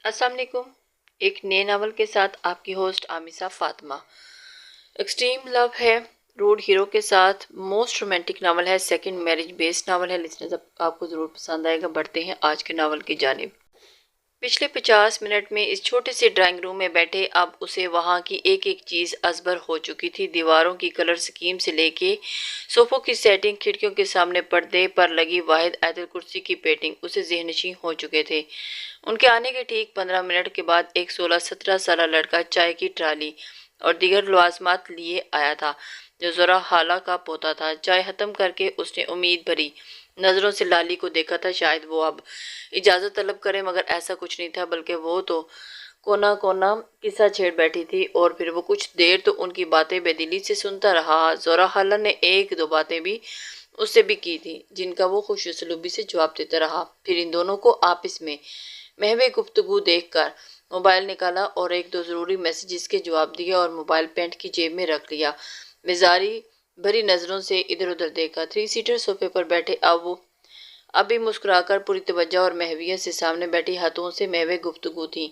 السلام علیکم۔ ایک نئے ناول کے ساتھ آپ کی ہوسٹ آمیسہ فاطمہ۔ ایکسٹریم لو ہے روڈ ہیرو کے ساتھ موسٹ رومانٹک ناول ہے، سیکنڈ میرج بیسڈ ناول ہے۔ لسنرز آپ کو ضرور پسند آئے گا۔ بڑھتے ہیں آج کے ناول کی جانب۔ پچھلے 50 منٹ میں اس چھوٹے سے ڈرائنگ روم میں بیٹھے اب اسے وہاں کی ایک ایک چیز ازبر ہو چکی تھی۔ دیواروں کی کلر سکیم سے لے کے صوفوں کی سیٹنگ، کھڑکیوں کے سامنے پردے پر لگی واحد آیت الکرسی کی پینٹنگ اسے ذہن نشین ہو چکے تھے۔ ان کے آنے کے ٹھیک 15 منٹ کے بعد ایک 16-17 سالہ لڑکا چائے کی ٹرالی اور دیگر لوازمات لیے آیا تھا جو ذرا حالہ کا پوتا تھا۔ چائے ختم کر کے اس نے امید بھری نظروں سے لالی کو دیکھا تھا، شاید وہ اب اجازت طلب کرے، مگر ایسا کچھ نہیں تھا، بلکہ وہ تو کونا کونا قصہ چھیڑ بیٹھی تھی اور پھر وہ کچھ دیر تو ان کی باتیں بے دلی سے سنتا رہا۔ زہرا خالہ نے ایک دو باتیں بھی اس سے بھی کی تھی جن کا وہ خوش اسلوبی سے جواب دیتا رہا۔ پھر ان دونوں کو آپس میں محو گفتگو دیکھ کر موبائل نکالا اور ایک دو ضروری میسیجز کے جواب دیے اور موبائل پینٹ کی جیب میں رکھ لیا۔ بیزاری بھری نظروں سے ادھر ادھر دیکھا۔ 3 سیٹر صوفے پر بیٹھے اب بھی مسکرا کر پوری توجہ اور محویت سے سامنے بیٹھی ہاتھوں سے محو گفتگو تھی۔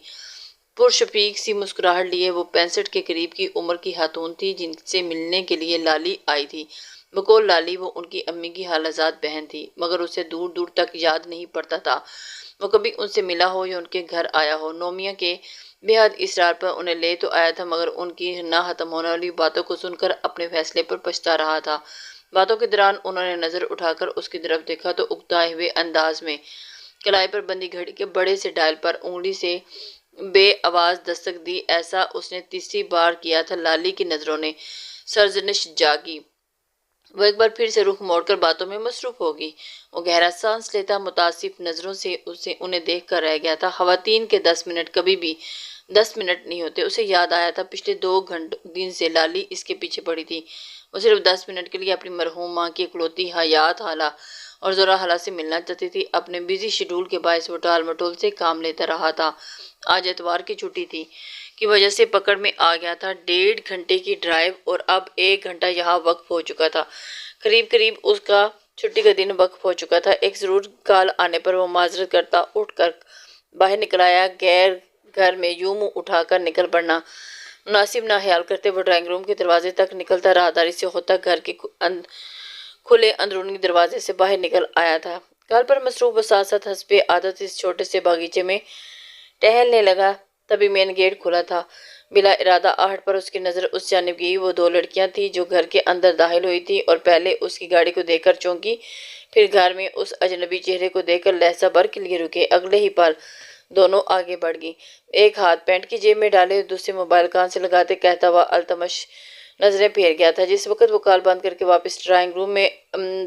پرشفیق سی مسکراہٹ لیے وہ 65 کے قریب کی عمر کی خاتون تھی جن سے ملنے کے لیے لالی آئی تھی۔ بقول لالی وہ ان کی امی کی خالہ زاد بہن تھی، مگر اسے دور دور تک یاد نہیں پڑتا تھا وہ کبھی ان سے ملا ہو یا ان کے گھر آیا ہو۔ نومیہ کے بے حد اصرار پر انہیں لے تو آیا تھا، مگر ان کی نہ ختم ہونے والی باتوں کو سن کر اپنے فیصلے پر پچھتا رہا تھا۔ باتوں کے دوران انہوں نے نظر اٹھا کر اس کی طرف دیکھا تو اکتائے ہوئے انداز میں کلائی پر بندی گھڑی کے بڑے سے ڈائل پر انگلی سے بے آواز دستک دی۔ ایسا اس نے تیسری بار کیا تھا۔ لالی کی نظروں نے سرزنش جاگی۔ وہ ایک بار پھر سے رخ موڑ کر باتوں میں مصروف ہوگی۔ وہ گہرا سانس لیتا متاسف نظروں سے انہیں دیکھ کر رہ گیا تھا۔ خواتین کے 10 منٹ کبھی بھی 10 منٹ نہیں ہوتے۔ اسے یاد آیا تھا پچھلے 2 دن سے لالی اس کے پیچھے پڑی تھی۔ وہ صرف 10 منٹ کے لیے اپنی مرحوم ماں کی اکلوتی حیات خالہ اور زہرا خالہ سے ملنا چاہتی تھی۔ اپنے بزی شیڈول کے باعث وہ ٹال مٹول سے کام لیتا رہا تھا۔ آج اتوار کی چھٹی تھی کی وجہ سے پکڑ میں آ گیا تھا۔ 1.5 گھنٹے کی ڈرائیو اور اب 1 گھنٹہ یہاں وقف ہو چکا تھا۔ قریب اس کا چھٹی کا دن وقف ہو چکا تھا۔ ایک ضروری کال آنے پر وہ معذرت کرتا اٹھ کر باہر نکل آیا۔ غیر گھر میں یوں منہ اٹھا کر نکل پڑنا مناسب نہ خیال کرتے وہ ڈرائنگ روم کے دروازے تک نکلتا راہداری سے ہوتا گھر کے کھلے اندرونی دروازے سے باہر نکل آیا تھا۔ کال پر مصروف و ساتھ ساتھ حسب عادت اس چھوٹے سے باغیچے میں ٹہلنے لگا۔ تبھی مین گیٹ کھلا تھا۔ بلا ارادہ آہٹ پر اس کی نظر اس جانب گئی۔ وہ 2 لڑکیاں تھیں جو گھر کے اندر داخل ہوئی تھیں اور پہلے اس کی گاڑی کو دیکھ کر چونکی، پھر گھر میں اس اجنبی چہرے کو دیکھ کر لہجہ بھر کے لیے رکے۔ اگلے ہی پل دونوں آگے بڑھ گئیں۔ ایک ہاتھ پینٹ کی جیب میں ڈالے دوسرے موبائل کان سے لگاتے کہتا ہوا التمش نظریں پھیر گیا تھا۔ جس وقت وہ کال بند کر کے واپس ڈرائنگ روم میں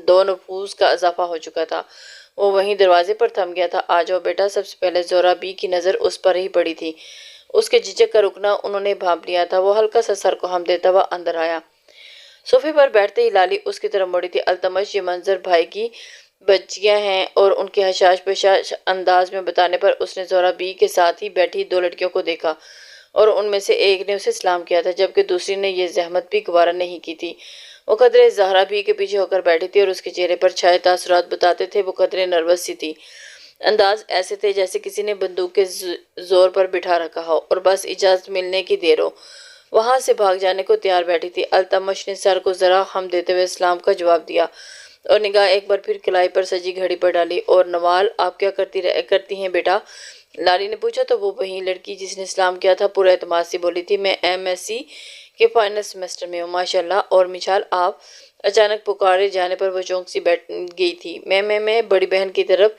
2 نفوس کا اضافہ ہو چکا تھا، وہ وہیں دروازے پر تھم گیا تھا۔ آ جاؤ بیٹا۔ سب سے پہلے زہرا بی کی نظر اس پر ہی پڑی تھی۔ اس کے جھجک کا رکنا انہوں نے بھانپ لیا تھا۔ وہ ہلکا سا سر کو ہم دیتا ہوا اندر آیا۔ صوفے پر بیٹھتے ہی لالی اس کی طرف مڑی تھی۔ التمش، یہ منظر بھائی کی بچیاں ہیں، اور ان کے حشاش بشاش انداز میں بتانے پر اس نے زہرا بی کے ساتھ ہی بیٹھی 2 لڑکیوں کو دیکھا اور ان میں سے ایک نے اسے سلام کیا تھا جبکہ دوسری نے یہ زحمت بھی گوارا نہیں کی تھی۔ وہ قدرے زہرا بی کے پیچھے ہو کر بیٹھی تھی اور اس کے چہرے پر چھائے تاثرات بتاتے تھے۔ وہ قدرے نروس سی تھی۔ انداز ایسے تھے جیسے کسی نے بندوق کے زور پر بٹھا رکھا ہو اور بس اجازت ملنے کی دیر ہو وہاں سے بھاگ جانے کو تیار بیٹھی تھی۔ التمش نے سر کو ذرا خم دیتے ہوئے سلام کا جواب دیا اور نگاہ ایک بار پھر کلائی پر سجی گھڑی پر ڈالی۔ اور نوال، آپ کیا کرتی ہیں بیٹا؟ لالی نے پوچھا تو وہ وہی لڑکی جس نے سلام کیا تھا پورے اعتماد سے بولی تھی، میں MSc کے فائنل سیمسٹر میں ہوں ماشاءاللہ۔ اور مشال آپ؟ اچانک پکارے جانے پر وہ چونک سی بیٹھ گئی تھی۔ میں بڑی بہن کی طرف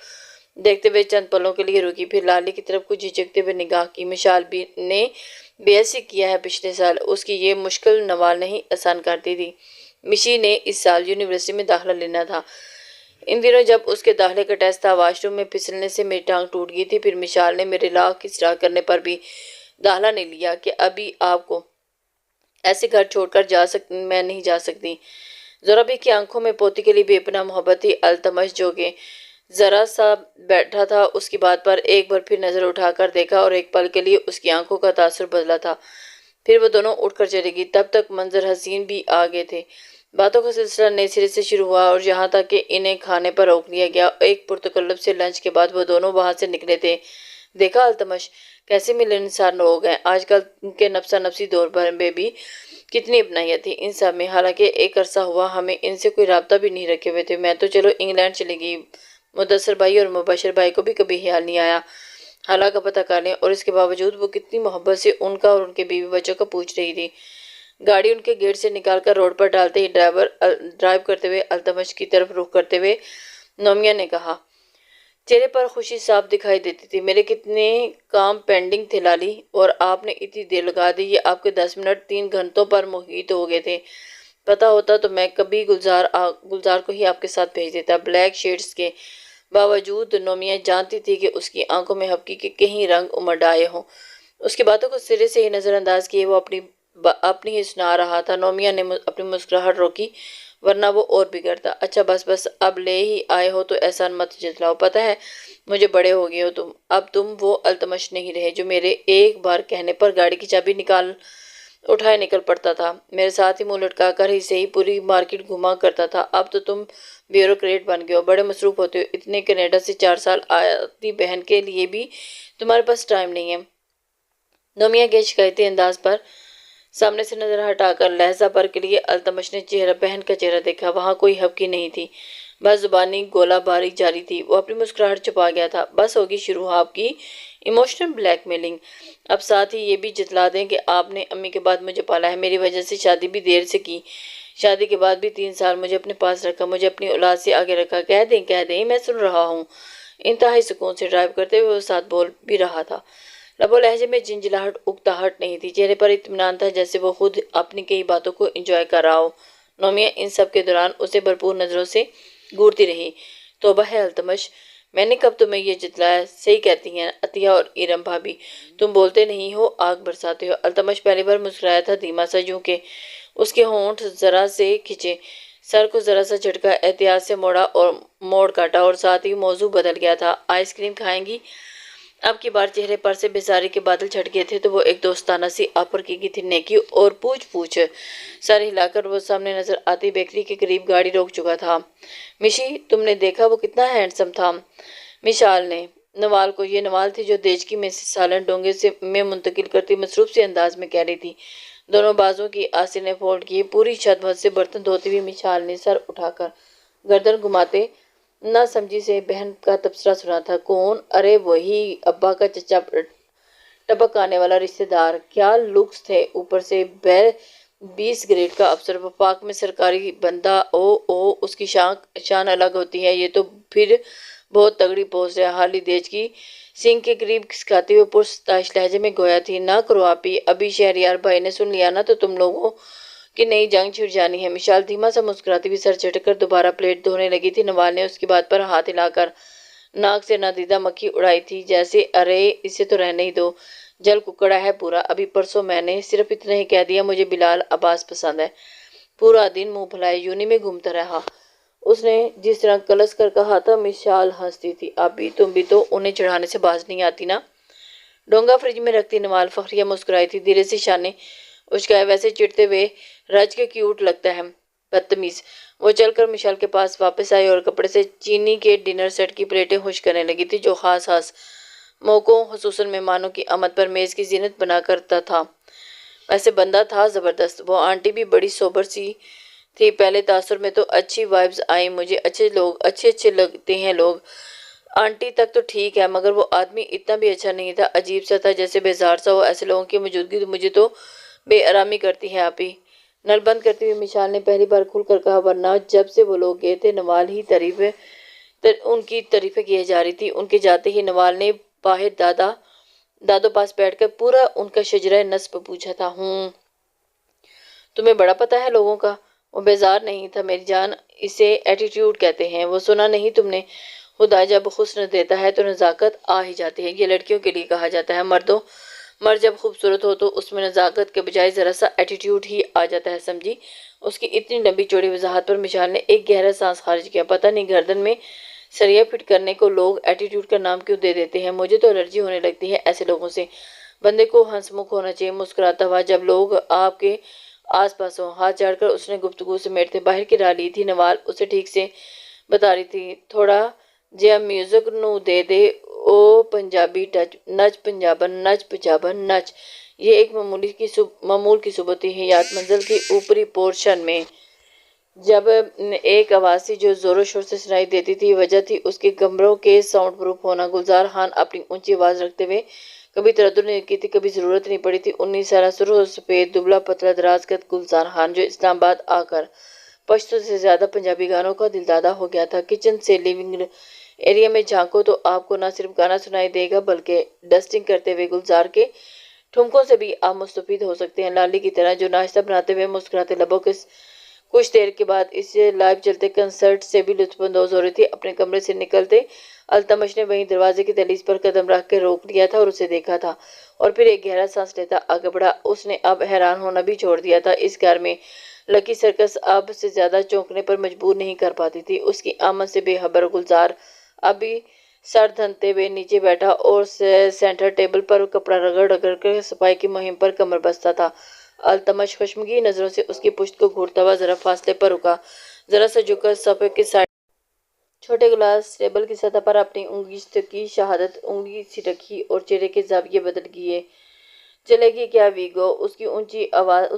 دیکھتے ہوئے چند پلوں کے لیے رکی، پھر لالی کی طرف کچھ جھجکتے ہوئے نگاہ کی۔ مشال نے BSc کیا ہے پچھلے سال۔ اس کی یہ مشکل نوال نہیں آسان کرتی تھی۔ مشی نے اس سال یونیورسٹی میں داخلہ لینا تھا۔ ان دنوں جب اس کے داخلے کا ٹیسٹ تھا واش روم میں پھسلنے سے میری ٹانگ ٹوٹ گئی تھی، پھر مشال نے میرے لاکھ کی اصرار کرنے پر بھی داخلہ نہیں لیا کہ ابھی آپ کو ایسے گھر چھوڑ کر میں نہیں جا سکتی۔ زہرا بی کی آنکھوں میں پوتی کے لیے بے پناہ محبت تھی۔ التمش جو کہ ذرا سا بیٹھا تھا اس کی بات پر ایک بار پھر نظر اٹھا کر دیکھا اور ایک پل کے لیے اس کی آنکھوں کا تاثر بدلا تھا، پھر وہ دونوں اٹھ کر چلی گئی۔ تب تک منظر حسین بھی آ گئے تھے۔ باتوں کا سلسلہ نئے سرے سے شروع ہوا اور یہاں تک کہ انہیں کھانے پر روک لیا گیا۔ ایک پرتکلف سے لنچ کے بعد وہ دونوں وہاں سے نکلے تھے۔ دیکھا التمش کیسے ملنسار لوگ ہیں، آج کل کے نفسا نفسی دور پر میں بھی کتنی اپنائیت تھی ان سب میں، حالانکہ ایک عرصہ ہوا ہمیں ان سے کوئی رابطہ بھی نہیں رکھے ہوئے تھے۔ میں تو چلو انگلینڈ چلی گئی، مدثر بھائی اور مبشر بھائی کو بھی کبھی خیال نہیں آیا حالہ کا پتہ کر لیں، اور اس کے باوجود وہ کتنی محبت سے ان کا اور ان کے بیوی بچوں کا پوچھ رہی تھی۔ گاڑی ان کے گیٹ سے نکال کر روڈ پر ڈالتے ہی ڈرائیو کرتے ہوئے التمش کی طرف رخ کرتے ہوئے نومیہ نے کہا، چہرے پر خوشی صاف دکھائی دیتی تھی، میرے کتنے کام پینڈنگ تھے لالی، اور آپ نے اتنی دیر لگا دی، یہ آپ کے 10 منٹ 3 گھنٹوں پر محیط ہو گئے تھے، پتہ ہوتا تو میں کبھی گلزار کو ہی آپ کے ساتھ بھیج دیتا۔ بلیک شیڈز کے باوجود نومیہ جانتی تھی کہ اس کی آنکھوں میں ہبکی کے کہیں رنگ امڈ آئے ہوں، اس کی باتوں کو سرے سے ہی نظر انداز کیے وہ اپنی ہی سنا رہا تھا۔ نومیہ نے اپنی مسکراہٹ روکی، ورنہ وہ اور بگڑتا۔ اچھا بس اب لے ہی آئے ہو تو احسان مت جتلاؤ، پتہ ہے مجھے بڑے ہو گئے ہو تم، اب تم وہ التمش نہیں رہے جو میرے ایک بار کہنے پر گاڑی کی چابی اٹھائے نکل پڑتا تھا، میرے ساتھ ہی منہ لٹکا کر ہی سے ہی پوری مارکیٹ گھوما کرتا تھا، اب تو تم بیوروکریٹ بن گئے ہو، بڑے مصروف ہوتے ہو، اتنے کینیڈا سے 4 سال آتی بہن کے لیے بھی تمہارے پاس ٹائم نہیں ہے۔ نومیہ کے شکایتی انداز پر سامنے سے نظر ہٹا کر لہجہ پر کے لیے التمش نے بہن کا چہرہ دیکھا، وہاں کوئی ہبکی نہیں تھی، بس زبانی گولہ باری جاری تھی۔ وہ اپنی مسکراہٹ چھپا گیا تھا۔ بس ہوگی شروع آپ کی ایموشنل بلیک میلنگ، اب ساتھ ہی یہ بھی جتلا دیں کہ آپ نے امی کے بعد مجھے پالا ہے، میری وجہ سے شادی بھی دیر سے کی، شادی کے بعد بھی 3 سال مجھے اپنے پاس رکھا، مجھے اپنی اولاد سے آگے رکھا، کہہ دیں میں سن رہا ہوں۔ انتہائی سکون سے ڈرائیو کرتے ہوئے وہ ساتھ بول بھی رہا تھا، لب و لہجے میں جھنجھلاہٹ اکتاہٹ نہیں تھی، چہرے پر اطمینان تھا جیسے وہ خود اپنی کئی باتوں کو انجوائے کر رہا ہو۔ نومیہ ان سب کے دوران اسے بھرپور نظروں سے گورتی رہی۔ توبہ ہے التمش، میں نے کب تمہیں یہ جتلایا، صحیح کہتی ہیں عطیہ اور ایرم بھابی، تم بولتے نہیں ہو آگ برساتے ہو۔ التمش پہلی بار مسکرایا تھا دھیما سا، یوں کہ اس کے ہونٹ ذرا سے کھچے، سر کو ذرا سا جھٹکا، احتیاط سے موڑ کاٹا اور ساتھ ہی موضوع بدل گیا تھا۔ آئس کریم کھائیں گی؟ اب کی بار چہرے پر سے بیزاری کے بادل چھٹ گئے تھے تو وہ ایک دوستانہ سی آفر کی گئی تھی نیکی اور پوچھ سر ہلا کر وہ سامنے نظر آتی بیکری کے قریب گاڑی روک چکا تھا۔ مشی تم نے دیکھا وہ کتنا ہینڈسم تھا؟ مشال نے نوال کو، یہ نوال تھی جو دیجکی میں سے سالن ڈونگے میں منتقل کرتی مصروف سے انداز میں کہہ رہی تھی۔ دونوں بازوں کی آستینیں فولڈ کیے پوری چھت بھر سے برتن دھوتی ہوئی مشال نے سر اٹھا کر گردن گھماتے نہ سمجھی سے بہن کا تبصرہ سنا تھا۔ کون؟ ارے وہی ابا کا چچا ٹپک آنے والا رشتہ دار، کیا لکس تھے، اوپر سے 20 گریڈ کا افسر، وفاق میں سرکاری بندہ، اس کی شان الگ ہوتی ہے، یہ تو پھر بہت تگڑی پوسٹ ہے۔ حالی دیج کی سنگھ کے قریب کھسکاتے ہوئے پرستائش لہجے میں گویا تھی، نہ کرو آپی، ابھی شہریار بھائی نے سن لیا نا تو تم لوگوں کی نئی جنگ چھڑ جانی ہے۔ مشال دھیما سا مسکراتی ہوئی سر جھٹک کر دوبارہ پلیٹ دھونے لگی تھی۔ نوال نے اس کی بات پر ہاتھ ہلا کر ناک سے نادیدہ مکھی اڑائی تھی، جیسے ارے اسے تو رہنے ہی دو، جل ککڑا ہے پورا، ابھی پرسوں میں نے صرف اتنا ہی کہہ دیا مجھے بلال عباس پسند ہے، پورا دن منہ پھلائے یونی میں گھومتا رہا۔ اس نے جس طرح کلس کر کہا تھا۔ مشال ہنستی تھی، آپی تم بھی تو انہیں چڑھانے سے باز نہیں آتی نا۔ ڈونگا فریج میں رکھتی نوال فخریہ مسکرائی تھی، دھیرے سے شانے اچکائے، ویسے چڑھتے ہوئے رج کے کیوٹ لگتا ہے، بدتمیز۔ وہ چل کر مشال کے پاس واپس آئی اور کپڑے سے چینی کے ڈنر سیٹ کی پلیٹیں خشک کرنے لگی تھی جو خاص موقعوں خصوصاً مہمانوں کی آمد پر میز کی زینت بنا کرتا تھا۔ ویسے بندہ تھا زبردست، وہ آنٹی بھی بڑی سوبر سی تھی، پہلے تاثر میں تو اچھی وائبز آئیں، مجھے اچھے لگتے ہیں لوگ، آنٹی تک تو ٹھیک ہے مگر وہ آدمی اتنا بھی اچھا نہیں تھا، عجیب سا تھا جیسے بیزار سا ہو، ایسے لوگوں کی موجودگی مجھے تو بے آرامی کرتی ہے آپی۔ نل بند کرتی ہوئی مشال نے پہلی بار کھل کر کہا، ورنہ جب سے وہ لوگ گئے تھے نوال ہی ان کی تعریفیں کیے جا رہی تھی۔ ان کے جاتے ہی نوال نے باہر دادو پاس بیٹھ کر پورا ان کا شجرہ نسب پوچھا تھا۔ تمہیں بڑا پتہ ہے لوگوں کا۔ وہ بیزار نہیں تھا میری جان، اسے ایٹیٹیوڈ کہتے ہیں، وہ سنا نہیں تم نے؟ خدا جب حسن دیتا ہے تو نزاکت آ ہی جاتی ہے، یہ لڑکیوں کے لیے کہا جاتا ہے، مرد جب خوبصورت ہو تو اس میں نزاکت کے بجائے ذرا سا ایٹیٹیوڈ ہی آ جاتا ہے، سمجھی؟ اس کی اتنی لمبی چوڑی وضاحت پر مشال نے ایک گہرا سانس خارج کیا، پتہ نہیں گردن میں سریا فٹ کرنے کو لوگ ایٹیٹیوڈ کا نام کیوں دے دیتے ہیں، مجھے تو الرجی ہونے لگتی ہے ایسے لوگوں سے۔ بندے کو ہنس مکھ ہونا چاہیے، مسکراتا ہوا جب لوگ آپ کے آس پاس ہوں۔ ہاتھ جھاڑ کر اس نے گفتگو سمیٹتے باہر کی راہ لی تھی۔ نوال اسے ٹھیک سے بتا رہی تھی، تھوڑا جیا میوزک نو دے دے، او پنجابی ٹچ، نچ پنجابن، نچ پنجابن نچ۔ یہ ایک معمول کی صوتی حیات منزل کی اوپری پورشن میں جب ایک آواز تھی جو زور و شور سے سنائی دیتی تھی، وجہ تھی اس کے کمروں کے ساؤنڈ پروف ہونا۔ گلزار خان اپنی اونچی آواز رکھتے ہوئے کبھی تردد نہیں کی تھی، کبھی ضرورت نہیں پڑی تھی۔ 19 سالہ سرخ و سفید دبلا پتلا دراز قد گلزار خان جو اسلام آباد آ کر پشتو سے زیادہ پنجابی گانوں کا دلدادہ ہو گیا تھا۔ کچن سے لیونگ ایریا میں جھانکو تو آپ کو نہ صرف گانا سنائی دے گا بلکہ ڈسٹنگ کرتے ہوئے گلزار کے ٹھمکوں سے بھی آپ مستفید ہو سکتے ہیں، لالی کی طرح جو ناشتہ بناتے ہوئے مسکراتے لبوں کے کچھ دیر کے بعد اس لائیو چلتے کنسرٹ سے بھی لطف اندوز ہو رہی تھی۔ اپنے کمرے سے نکلتے التمش نے وہیں دروازے کی دہلیز پر قدم رکھ کے روک لیا تھا اور اسے دیکھا تھا، اور پھر ایک گہرا سانس لیتا آگے بڑھا۔ اس نے اب حیران ہونا بھی چھوڑ دیا تھا۔ اس گھر میں لکی سرکس اب سے زیادہ چونکنے پر مجبور نہیں کر پاتی تھی۔ اس کی آمد سے بے خبر گلزار اب بھی سر دھنتے ہوئے نیچے بیٹھا اور سینٹر ٹیبل پر کپڑا رگڑ رگڑ کر صفائی کی مہم پر کمر بستہ تھا۔ التمش خشمگین نظروں سے اس کی پشت کو گھورتا ہوا ذرا فاصلے پر رکا، ذرا سا جھک کر صفحے کے سائڈ چھوٹے گلاس ٹیبل کی سطح پر اپنی انگشت کی شہادت انگلی سی رکھی اور چہرے کے زاویے بدل کیے۔ چلے گی کیا ویگو؟ اس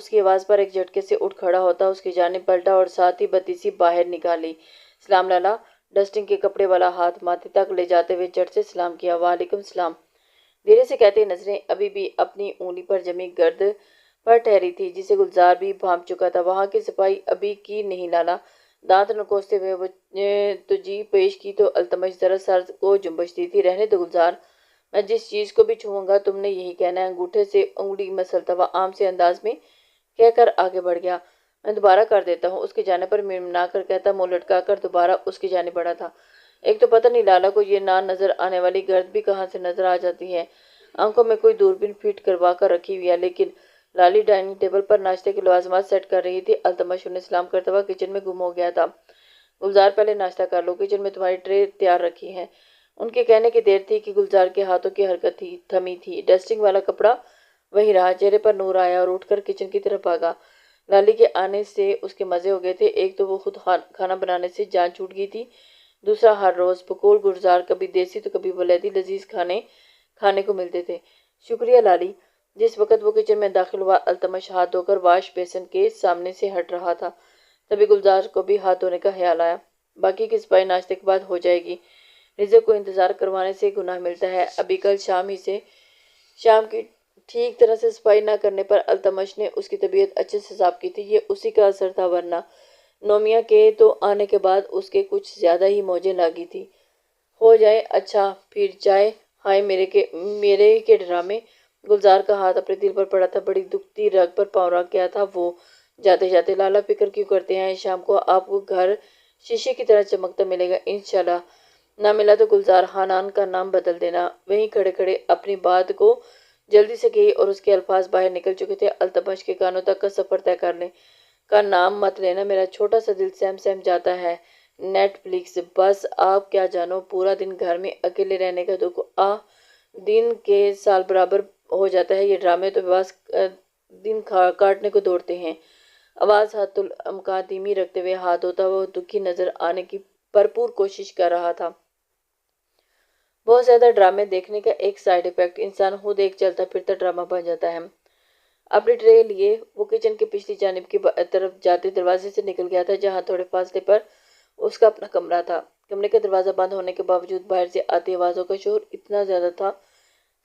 کی آواز پر ایک جھٹکے سے اٹھ کھڑا ہوتا اس کی جانب پلٹا اور ساتھ ہی بتی سی باہر نکالی۔ سلام لالا۔ ڈسٹنگ کے کپڑے والا ہاتھ ماتھے تک لے جاتے ہوئے جھٹ سے سلام کیا۔ وعلیکم السلام، دھیرے سے کہتے نظریں ابھی بھی اپنی انگلی پر جمی گرد پر ٹھہری تھی جسے گلزار بھی بھانپ چکا تھا۔ وہاں کی صفائی ابھی کی نہیں لالا؟ دانت نکوستے ہوئے وہ تجی پیش کی تو التمش ذرا سر کو جنبش دی تھی۔ رہنے دو گلزار، میں جس چیز کو بھی چھوؤں گا تم نے یہی کہنا ہے۔ انگوٹھے سے انگلی مسلتا ہوا عام سے انداز میں کہہ کر آگے بڑھ گیا۔ میں دوبارہ کر دیتا ہوں، اس کی جانب پر منمنا کر کہتا منہ لٹکا کر دوبارہ اس کی جانب بڑھا تھا۔ ایک تو پتہ نہیں لالا کو یہ نہ نظر آنے والی گرد بھی کہاں سے نظر آ جاتی ہے۔ آنکھوں میں کوئی دوربین فٹ کروا کر رکھی ہوئی ہے، لیکن لالی ڈائننگ ٹیبل پر ناشتے کے لوازمات سیٹ کر رہی تھی۔ التمش انہیں سلام کرتا ہوا کچن میں گم ہو گیا تھا۔ گلزار پہلے ناشتہ کر لو، کچن میں تمہاری ٹرے تیار رکھی ہے۔ ان کے کہنے کی دیر تھی کہ گلزار کے ہاتھوں کی حرکت تھمی تھی۔ ڈسٹنگ والا کپڑا وہی رہا، چہرے پر نور آیا اور اٹھ کر کچن کی طرف بھاگا۔ لالی کے آنے سے اس کے مزے ہو گئے تھے۔ ایک تو وہ خود کھانا بنانے سے جان چھوٹ گئی تھی، دوسرا ہر روز بقول گلزار کبھی دیسی تو کبھی ولیدی لذیذ کھانے کو ملتے تھے۔ شکریہ لالی۔ جس وقت وہ کچن میں داخل ہوا التمش ہاتھ دھو کر واش بیسن کے سامنے سے ہٹ رہا تھا، تبھی گلزار کو بھی ہاتھ دھونے کا خیال آیا۔ باقی کی صفائی ناشتے کے بعد ہو جائے گی، رزق کو انتظار کروانے سے گناہ ملتا ہے۔ ابھی کل شام کی ٹھیک طرح سے صفائی نہ کرنے پر التمش نے اس کی طبیعت اچھے سے صاف کی تھی۔ یہ اسی کا اثر تھا، ورنہ نومیا کے تو آنے کے بعد اس کے کچھ زیادہ ہی موجیں لاگی تھی۔ ہو جائے اچھا پھر چائے۔ ہائے میرے کے ڈرامے۔ گلزار کا ہاتھ اپنے دل پر پڑا تھا، بڑی دکھتی رگ پر پاؤں رکھ گیا تھا وہ۔ جاتے جاتے لالا فکر کیوں کرتے ہیں، شام کو آپ کو گھر شیشے کی طرح چمکتا ملے گا انشاءاللہ۔ نہ ملا تو گلزار خانان کا نام بدل دینا۔ وہیں کھڑے کھڑے اپنی بات کو جلدی سے کہی اور اس کے الفاظ باہر نکل چکے تھے۔ التمش کے کانوں تک کا سفر طے کرنے کا نام مت لینا، میرا چھوٹا سا دل سہم جاتا ہے۔ نیٹ فلکس، بس آپ کیا جانو، پورا دن گھر میں اکیلے رہنے کا دکھ دن کے سال برابر ہو جاتا ہے۔ یہ ڈرامے تو بس دن کاٹنے کو دوڑتے ہیں۔ آواز حد الامکان دھیمی رکھتے ہوئے ہاتھ دھوتا وہ دکھی نظر آنے کی بھرپور کوشش کر رہا تھا۔ بہت زیادہ ڈرامے دیکھنے کا ایک سائیڈ ایفیکٹ، انسان خود ایک چلتا پھرتا ڈرامہ بن جاتا ہے۔ اپنی ٹرے لیے وہ کچن کی پچھلی جانب کی طرف جاتے دروازے سے نکل گیا تھا، جہاں تھوڑے فاصلے پر اس کا اپنا کمرہ تھا۔ کمرے کا دروازہ بند ہونے کے باوجود باہر سے آتی آوازوں کا شور اتنا زیادہ تھا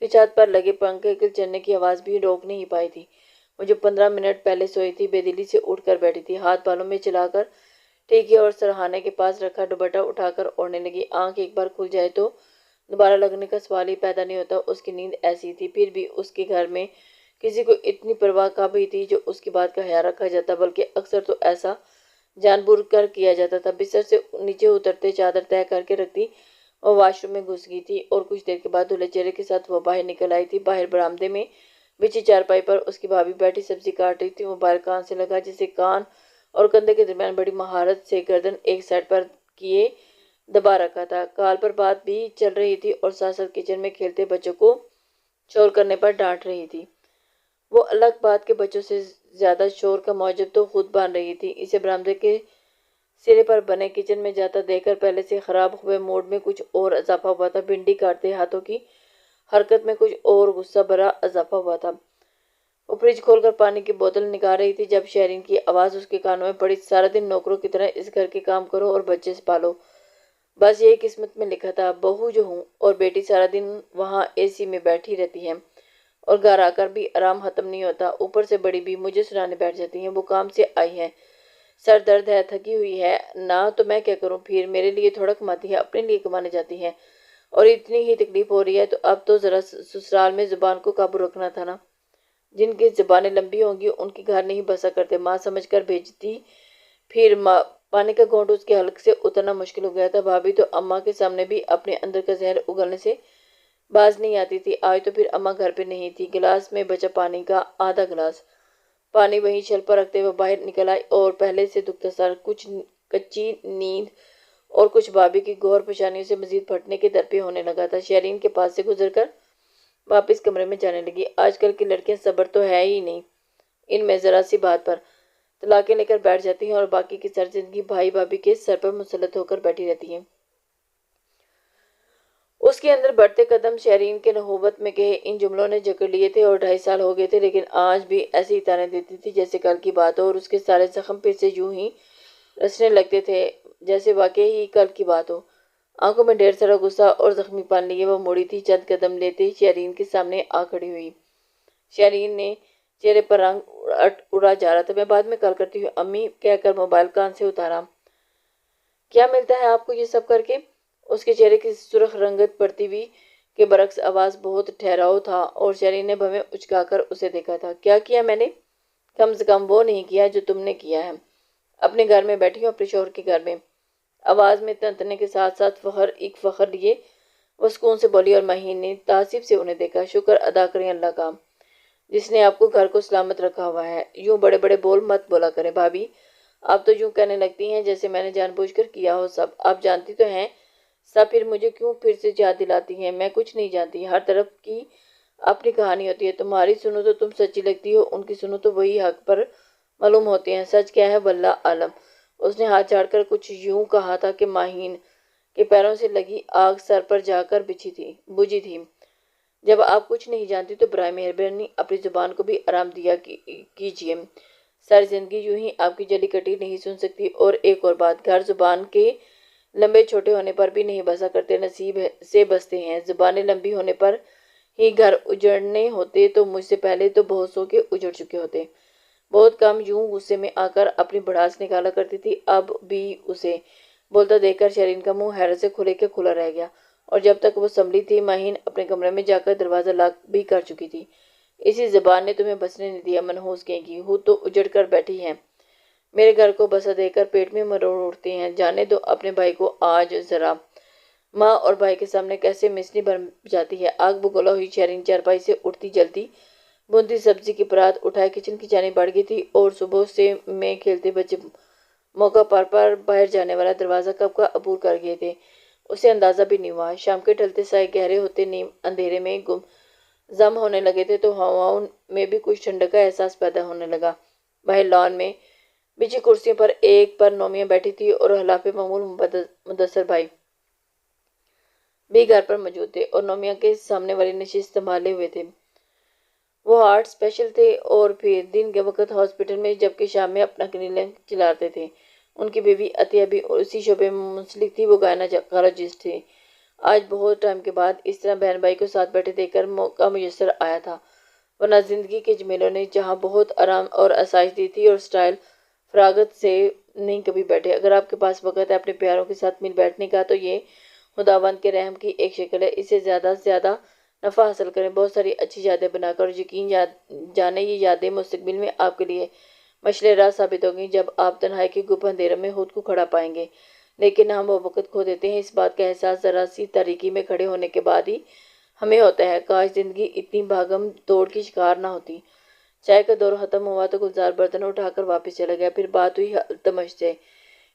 کہ چھت پر لگے پنکھے کے چلنے کی آواز بھی روک نہیں پائی تھی۔ وہ جو 15 منٹ پہلے سوئی تھی بے دلی سے اٹھ کر بیٹھی تھی، ہاتھ بالوں میں چلا کر ٹھیک اور سرہانے کے پاس رکھا دوپٹہ اٹھا کر اوڑھنے لگی۔ آنکھ ایک بار کھل جائے تو دوبارہ لگنے کا سوال ہی پیدا نہیں ہوتا، اس کی نیند ایسی تھی۔ پھر بھی اس کے گھر میں کسی کو اتنی پرواہ کب ہوئی تھی جو اس کی بات کا خیال رکھا جاتا، بلکہ اکثر تو ایسا جان بوجھ کر کیا جاتا تھا۔ بستر سے نیچے اترتے چادر طے کر کے رکھتی اور واش روم میں گھس گئی تھی، اور کچھ دیر کے بعد دھلے چہرے کے ساتھ وہ باہر نکل آئی تھی۔ باہر برآمدے میں بچھی چارپائی پر اس کی بھابھی بیٹھی سبزی کاٹ رہی تھی۔ موبائل کان سے لگا جسے کان اور کندھے کے درمیان بڑی مہارت سے گردن ایک سائیڈ پر کیے دبا رکھا تھا۔ کال پر بات بھی چل رہی تھی اور ساتھ ساتھ کچن میں کھیلتے بچوں کو شور کرنے پر ڈانٹ رہی تھی۔ وہ الگ بات کے بچوں سے زیادہ شور کا موجب تو خود بن رہی تھی۔ اسے برآمدے کے سرے پر بنے کچن میں جاتا دیکھ کر پہلے سے خراب ہوئے موڈ میں کچھ اور اضافہ ہوا تھا۔ بھنڈی کاٹتے ہاتھوں کی حرکت میں کچھ اور غصہ بھرا اضافہ ہوا تھا۔ وہ فریج کھول کر پانی کی بوتل نکال رہی تھی جب شہرین کی آواز اس کے کانوں میں پڑی، سارا دن نوکروں کی طرح اس گھر کے کام کرو اور بچے سے پالو، بس یہی قسمت میں لکھا تھا۔ بہو جو ہوں اور بیٹی سارا دن وہاں اے سی میں بیٹھی رہتی ہیں اور گھر آ کر بھی آرام ختم نہیں ہوتا، اوپر سے بڑی بھی مجھے سنانے بیٹھ جاتی ہیں۔ وہ کام سے آئی ہے، سر درد ہے، تھکی ہوئی ہے نا، تو میں کیا کروں پھر؟ میرے لیے تھوڑا کماتی ہے، اپنے لیے کمانے جاتی ہے، اور اتنی ہی تکلیف ہو رہی ہے تو اب تو ذرا سسرال میں زبان کو قابو رکھنا تھا نا۔ جن کی زبانیں لمبی ہوں گی ان کے گھر نہیں بسا کرتے، ماں سمجھ کر بھیجتی، پھر پانی کا گھونٹ اس کے حلق سے اترنا مشکل ہو گیا تھا۔ بھابھی تو اماں کے سامنے بھی اپنے اندر کا زہر اگلنے سے باز نہیں آتی تھی۔ آج تو پھر اماں گھر پہ نہیں تھی۔ گلاس میں بچا پانی کا آدھا گلاس پانی وہیں شل پر رکھتے ہوئے باہر نکل آئی اور پہلے سے دکھتا سر، کچھ کچی نیند اور کچھ بھابھی کی گور پیشانیوں سے مزید پھٹنے کے درپے ہونے لگا تھا۔ شہرین کے پاس سے گزر کر واپس کمرے میں جانے لگی۔ آج کل کی لڑکیاں صبر تو ہے ہی نہیں، ان میں ذرا سی بات پر طلاقیں لے کر بیٹھ جاتی ہیں اور باقی کی ساری زندگی بھائی بھابھی کے سر پر مسلط ہو کر بیٹھی رہتی ہیں۔ اس کے اندر بڑھتے قدم شہرین کے نحوبت میں کہے ان جملوں نے جکڑ لیے تھے اور 2.5 سال ہو گئے تھے، لیکن آج بھی ایسے ہی تانے دیتی تھی جیسے کل کی بات ہو، اور اس کے سارے زخم پھر سے یوں ہی رسنے لگتے تھے جیسے واقعی ہی کل کی بات ہو۔ آنکھوں میں ڈھیر سارا غصہ اور زخمی پان لیے وہ مڑی تھی، چند قدم لیتے ہی شہرین کے سامنے آ کھڑی ہوئی۔ شہرین نے چہرے پر رنگ اڑا جا رہا تھا۔ میں بعد میں کال کرتی ہوں امی کہہ کر موبائل کان سے اتارا۔ کیا ملتا ہے آپ کو یہ سب کر کے؟ اس کے چہرے کی سرخ رنگت پڑتی ہوئی کے برعکس آواز بہت ٹھہراؤ تھا اور شہرین نے بھویں اچکا کر اسے دیکھا تھا۔ کیا کیا میں نے؟ کم سے کم وہ نہیں کیا جو تم نے کیا ہے۔ اپنے گھر میں بیٹھی ہوں، اپنے شوہر کے گھر میں۔ آواز میں تنتنے کے ساتھ ساتھ فخر لیے وہ سکون سے بولی، اور مہین نے تعصب سے انہیں دیکھا۔ شکر ادا کریں اللہ کا جس نے آپ کو گھر کو سلامت رکھا ہوا ہے۔ یوں بڑے بڑے بول مت بولا کریں بھابھی، آپ تو یوں کہنے لگتی ہیں جیسے میں نے جان بوجھ کر کیا ہو سب۔ آپ جانتی تو ہیں سب، پھر مجھے کیوں پھر سے یاد دلاتی ہیں؟ میں کچھ نہیں جانتی، ہر طرف کی اپنی کہانی ہوتی ہے، تمہاری سنو تو تم سچی لگتی ہو، ان کی سنو تو وہی حق پر معلوم ہوتے ہیں۔ سچ کیا ہے واللہ عالم۔ اس نے ہاتھ جھاڑ کر کچھ یوں کہا تھا کہ ماہین کے پیروں سے لگی آگ سر پر جا کر بجھی تھی۔ جب آپ کچھ نہیں جانتی تو برائے مہربانی اپنی زبان کو بھی آرام دیا کیجیے، ساری زندگی یوں ہی آپ کی جلی کٹی نہیں سن سکتی۔ اور ایک اور بات، گھر زبان کے لمبے چھوٹے ہونے پر بھی نہیں بسا کرتے، نصیب سے بستے ہیں۔ زبانیں لمبی ہونے پر ہی گھر اجڑنے ہوتے تو مجھ سے پہلے تو بہت سو کے اجڑ چکے ہوتے۔ بہت کم یوں غصے میں آ کر اپنی بھڑاس نکالا کرتی تھی۔ اب بھی اسے بولتا دیکھ کر شہرین کا منہ حیرت سے کھلے کے کھلا رہ گیا، اور جب تک وہ سنبھلی تھی مہین اپنے کمرے میں جا کر دروازہ لاک بھی کر چکی تھی۔ اسی زبان نے تمہیں بسنے نہیں دیا، منحوس کہیں گی، ہو تو اجڑ کر بیٹھی ہیں، میرے گھر کو بسا دے کر پیٹ میں مروڑ اٹھتے ہیں۔ جانے دو اپنے بھائی کو آج ذرا، ماں اور بھائی کے سامنے کیسے مسنی بن جاتی ہے۔ آگ بگولا ہوئی شہرین چارپائی سے اٹھتی جلتی بنتی سبزی کی پرات اٹھائے کچن کی جانب بڑھ گئی تھی، اور صبح سے میں کھیلتے بچے موقع پر باہر جانے والا دروازہ کب کا عبور کر گئے تھے اسے اندازہ بھی نہیں ہوا۔ شام کے ڈھلتے سائے گہرے ہوتے نیم اندھیرے میں گم ہونے لگے تھے تو ہواؤں میں بھی کچھ ٹھنڈک کا احساس پیدا ہونے لگا۔ باہر لان میں بچھی کرسیوں پر ایک پر نومیاں بیٹھی تھی اور خلاف معمول مدثر بھائی بھی گھر پر موجود تھے اور نومیاں کے سامنے والی نشست سنبھالے ہوئے تھے۔ وہ ہارٹ اسپیشل تھے اور پھر دن کے وقت ہاسپٹل میں، جبکہ شام میں اپنا کلینک چلاتے تھے۔ ان کی بیوی عطیہ بھی اسی شعبے میں منسلک تھی، وہ گائنیکالوجسٹ تھی۔ آج بہت ٹائم کے بعد اس طرح بہن بھائی کو ساتھ بیٹھے دیکھ کر موقع میسر آیا تھا، ورنہ زندگی کے جمیلوں نے جہاں بہت آرام اور آسائش دی تھی اور سٹائل فراغت سے نہیں کبھی بیٹھے۔ اگر آپ کے پاس وقت ہے اپنے پیاروں کے ساتھ مل بیٹھنے کا تو یہ خداوند کے رحم کی ایک شکل ہے، اس سے زیادہ سے زیادہ نفع حاصل کریں، بہت ساری اچھی یادیں بنا کر، اور یقین جانے یہ یادیں مستقبل میں آپ کے لیے مشعل راہ ثابت ہوگی جب آپ تنہائی کے گپ اندھیرے میں خود کو کھڑا پائیں گے۔ لیکن ہم وہ وقت کھو دیتے ہیں، اس بات کا احساس ذرا سی تاریکی میں کھڑے ہونے کے بعد ہی ہمیں ہوتا ہے۔ کاش زندگی اتنی بھاگم توڑ کی شکار نہ ہوتی۔ چائے کا دور ختم ہوا تو گلزار برتن اٹھا کر واپس چلا گیا، پھر بات ہوئی التمش سے۔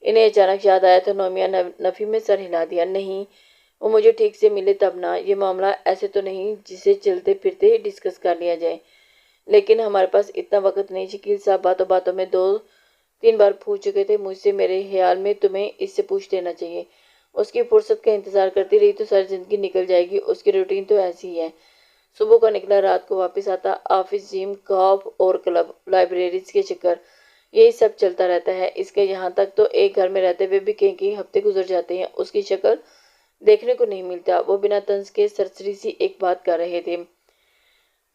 انہیں اچانک یاد آیا تو نومیہ نفی میں سر ہلا دیا۔ نہیں، وہ مجھے ٹھیک سے ملے تب نا، یہ معاملہ ایسے تو نہیں جسے چلتے پھرتے ڈسکس کر لیا جائے، لیکن ہمارے پاس اتنا وقت نہیں۔ شکیل صاحب باتوں باتوں میں 2-3 بار پوچھ چکے تھے مجھ سے، میرے خیال میں تمہیں اس سے پوچھ لینا چاہیے۔ اس کی فرصت کا انتظار کرتی رہی تو ساری زندگی نکل جائے گی، اس کی روٹین تو ایسی ہی ہے۔ صبح کا نکلا رات کو واپس آتا، آفس، جم، خواب اور کلب، لائبریریز کے چکر، یہی سب چلتا رہتا ہے اس کے۔ یہاں تک تو ایک گھر میں رہتے ہوئے بھی کئی ہفتے گزر جاتے ہیں، اس کی شکل دیکھنے کو نہیں ملتا۔ وہ بنا طنز کے سرسری سی ایک بات کر رہے تھے۔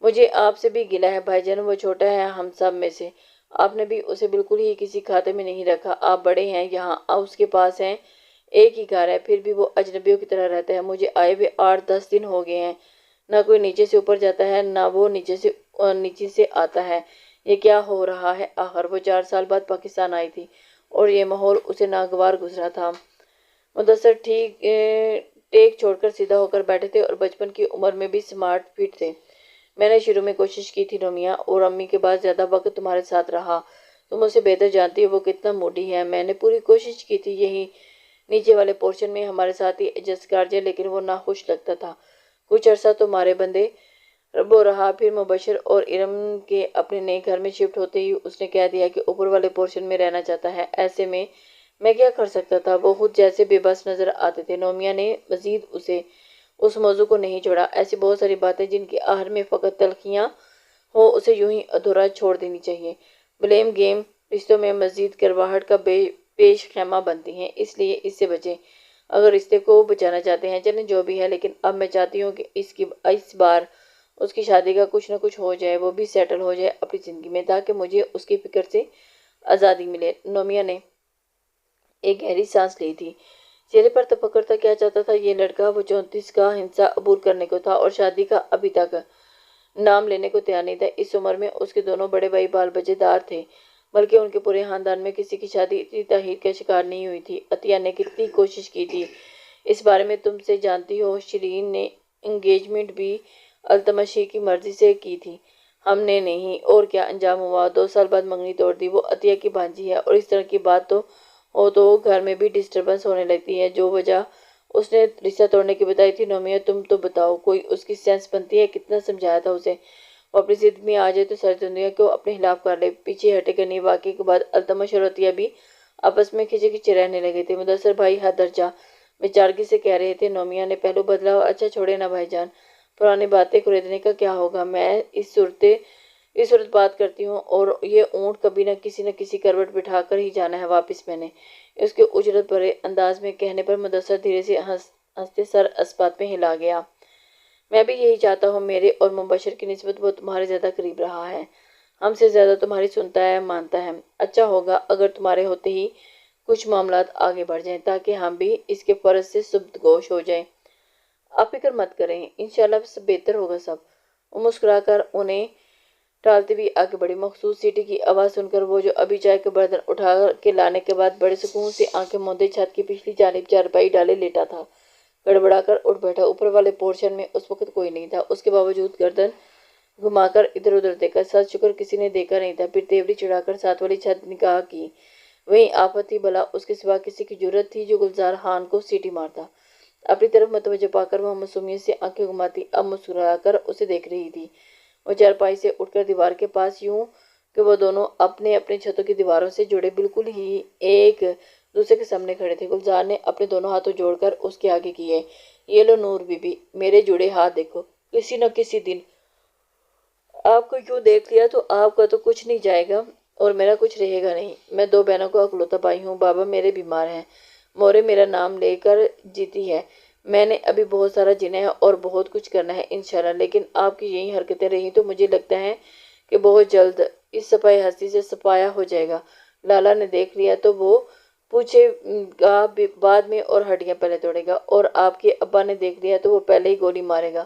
مجھے آپ سے بھی گلہ ہے بھائی جان، وہ چھوٹا ہے ہم سب میں سے، آپ نے بھی اسے بالکل ہی کسی کھاتے میں نہیں رکھا۔ آپ بڑے ہیں، یہاں اس کے پاس ہیں، ایک ہی گھر ہے، پھر بھی وہ اجنبیوں کی طرح رہتا ہے۔ مجھے آئے ہوئے 8-10 دن ہو گئے ہیں، نہ کوئی نیچے سے اوپر جاتا ہے نہ وہ نیچے سے آتا ہے۔ یہ کیا ہو رہا ہے آخر؟ وہ 4 سال بعد پاکستان آئی تھی اور یہ ماحول اسے ناگوار گزرا تھا۔ مدثر ٹیک چھوڑ کر سیدھا ہو کر بیٹھے تھے اور بچپن کی عمر میں بھی سمارٹ فٹ تھے۔ میں نے شروع میں کوشش کی تھی نومیہ، اور امی کے بعد زیادہ وقت تمہارے ساتھ رہا، تم اسے بہتر جانتی ہو وہ کتنا موڈی ہے۔ میں نے پوری کوشش کی تھی یہی نیچے والے پورشن میں ہمارے ساتھ ہی ایڈجسٹ کر جائے، لیکن وہ ناخوش لگتا تھا۔ کچھ عرصہ تو مارے بندے ربو رہا، پھر مبشر اور ارم کے اپنے نئے گھر میں شفٹ ہوتے ہی اس نے کہہ دیا کہ اوپر والے پورشن میں رہنا چاہتا ہے۔ ایسے میں کیا کر سکتا تھا؟ وہ خود جیسے بے بس نظر آتے تھے۔ نومیہ نے مزید اس موضوع کو نہیں چھوڑا۔ ایسی بہت ساری باتیں جن کی آخر میں فقط تلخیاں ہو، اسے یوں ہی ادھورا چھوڑ دینی چاہیے۔ بلیم گیم رشتوں میں مزید کڑواہٹ کا پیش خیمہ بنتی ہیں، اس لیے اس سے بچیں اگر رشتے کو بچانا چاہتے ہیں۔ چلیں جو بھی ہے، لیکن اب میں چاہتی ہوں کہ اس بار اس کی شادی کا کچھ نہ کچھ ہو جائے، وہ بھی سیٹل ہو جائے اپنی زندگی میں، تاکہ مجھے اس کی فکر سے آزادی ملے۔ نومیہ نے ایک گہری سانس لی تھی۔ چہرے پر تفکر تھا۔ کیا چاہتا تھا یہ لڑکا؟ وہ 34 کا ہنسا عبور کرنے کو تھا اور شادی کا ابھی تک نام لینے کو تیار نہیں تھا۔ اس عمر میں اس کے دونوں بڑے بھائی بال بچے دار تھے، بلکہ ان کے پورے خاندان میں کسی کی شادی اتنی تاخیر کا شکار نہیں ہوئی تھی۔ عطیہ نے کتنی کوشش کی تھی اس بارے میں تم سے جانتی ہو۔ شیرین نے انگیجمنٹ بھی التمشی کی مرضی سے کی تھی، ہم نے نہیں۔ اور کیا انجام ہوا؟ 2 سال بعد منگنی توڑ دی۔ وہ عطیہ کی بھانجی ہے، اور اس طرح کی بات تو گھر میں بھی ڈسٹربنس ہونے لگتی ہے۔ جو وجہ اس نے رشتہ توڑنے کی بتائی تھی، نومیہ تم تو بتاؤ، کوئی اس کی سینس بنتی ہے؟ کتنا سمجھایا تھا اسے، وہ اپنی ضد میں آ جائے تو ساری دنیا کو اپنے خلاف کر لے۔ پیچھے ہٹے گا نہیں۔ واقعے کے بعد التمش اور عطیہ بھی آپس میں کھچے کھچے رہنے لگے تھے۔ مدثر بھائی حد درجہ بیچارگی سے کہہ رہے تھے۔ نومیہ نے پہلو بدلا۔ اچھا چھوڑے نا بھائی جان، پرانی باتیں کریدنے کا کیا ہوگا؟ میں اس صورت بات کرتی ہوں، اور یہ اونٹ کبھی نہ کسی کروٹ بٹھا کر ہی جانا ہے واپس۔ میں نے اس کے اجرت بھرے انداز میں کہنے پر مدثر دھیرے سے ہنستے سر اسپات میں ہلا گیا۔ میں بھی یہی چاہتا ہوں۔ میرے اور مبشر کی نسبت وہ تمہارے زیادہ قریب رہا ہے، ہم سے زیادہ تمہاری سنتا ہے، مانتا ہے۔ اچھا ہوگا اگر تمہارے ہوتے ہی کچھ معاملات آگے بڑھ جائیں، تاکہ ہم بھی اس کے فرض سے سبکدوش ہو جائیں۔ آپ فکر مت کریں، انشاءاللہ سب بہتر ہوگا سب۔ وہ مسکرا کر انہیں ٹالتی ہوئی آگے بڑھی۔ مخصوص سیٹی کی آواز سن کر وہ جو ابھی چائے کے برتن اٹھا کے لانے کے بعد بڑے سکون سے آنکھیں موندے چھت کی پچھلی جانب چارپائی ڈالے لیٹا تھا، گڑبڑا کر اٹھ بیٹھا۔ اوپر والے پورشن میں اس وقت کوئی نہیں تھا۔ اس کے باوجود گردن گھما کر ادھر ادھر دیکھا، سچ شکر کسی نے دیکھا نہیں تھا۔ پھر تیوری چڑھا کر ساتھ والی چھت نگاہ کی، وہیں آفت تھی بھلا اس کے سوا کسی کی جرأت تھی جو گلزار خان کو سیٹی مارتا؟ اپنی طرف متوجہ پا کر وہ معصومیت سے آنکھیں گھماتی اب مسکرا کر اسے دیکھ رہی تھی۔ وہ چارپائی سے اٹھ کر دیوار کے پاس، یوں کہ وہ دونوں اپنے اپنے چھتوں کی دیواروں سے جڑے بالکل ہی ایک دوسرے کے سامنے کھڑے تھے۔ گلزار نے اپنے دونوں ہاتھوں جوڑ کر اس کے آگے کیے۔ یہ لو نور بی بی، میرے جڑے ہاتھ دیکھو، کسی نہ کسی دن آپ کو یوں دیکھ لیا تو آپ کا تو کچھ نہیں جائے گا اور میرا کچھ رہے گا نہیں۔ میں 2 بہنوں کو اکلوتا بھائی ہوں، بابا میرے بیمار ہیں، مورے میرا نام لے کر جیتی ہے، میں نے ابھی بہت سارا جینا ہے اور بہت کچھ کرنا ہے انشاءاللہ، لیکن آپ کی یہی حرکتیں رہیں تو مجھے لگتا ہے کہ بہت جلد اس سپاہی ہستی سے سپایا ہو جائے گا۔ لالا نے دیکھ لیا تو وہ پوچھے گا بعد میں اور ہڈیاں پہلے توڑے گا، اور آپ کے ابا نے دیکھ لیا تو وہ پہلے ہی گولی مارے گا،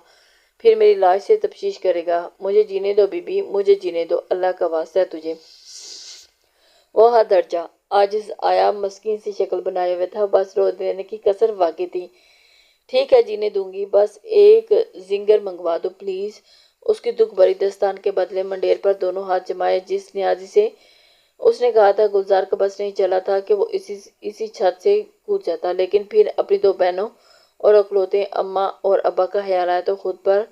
پھر میری لاش سے تفتیش کرے گا۔ مجھے جینے دو بی بی، مجھے جینے دو، اللہ کا واسطہ ہے تجھے۔ وہ حد درجہ عاجز آیا مسکین سی شکل بنائے ہوئے تھا، بس رو دینے کی کسر واقعی تھی۔ ٹھیک ہے جینے دوں گی، بس ایک زنگر منگوا دو پلیز۔ اس کی دکھ بھری دستان کے بدلے منڈیر پر دونوں ہاتھ جمائے جس نیازی سے اس نے کہا تھا، گلزار کا بس نہیں چلا تھا کہ وہ اسی چھت سے کود جاتا، لیکن پھر اپنی 2 بہنوں اور اکلوتے اماں اور ابا کا خیال آیا تو خود پر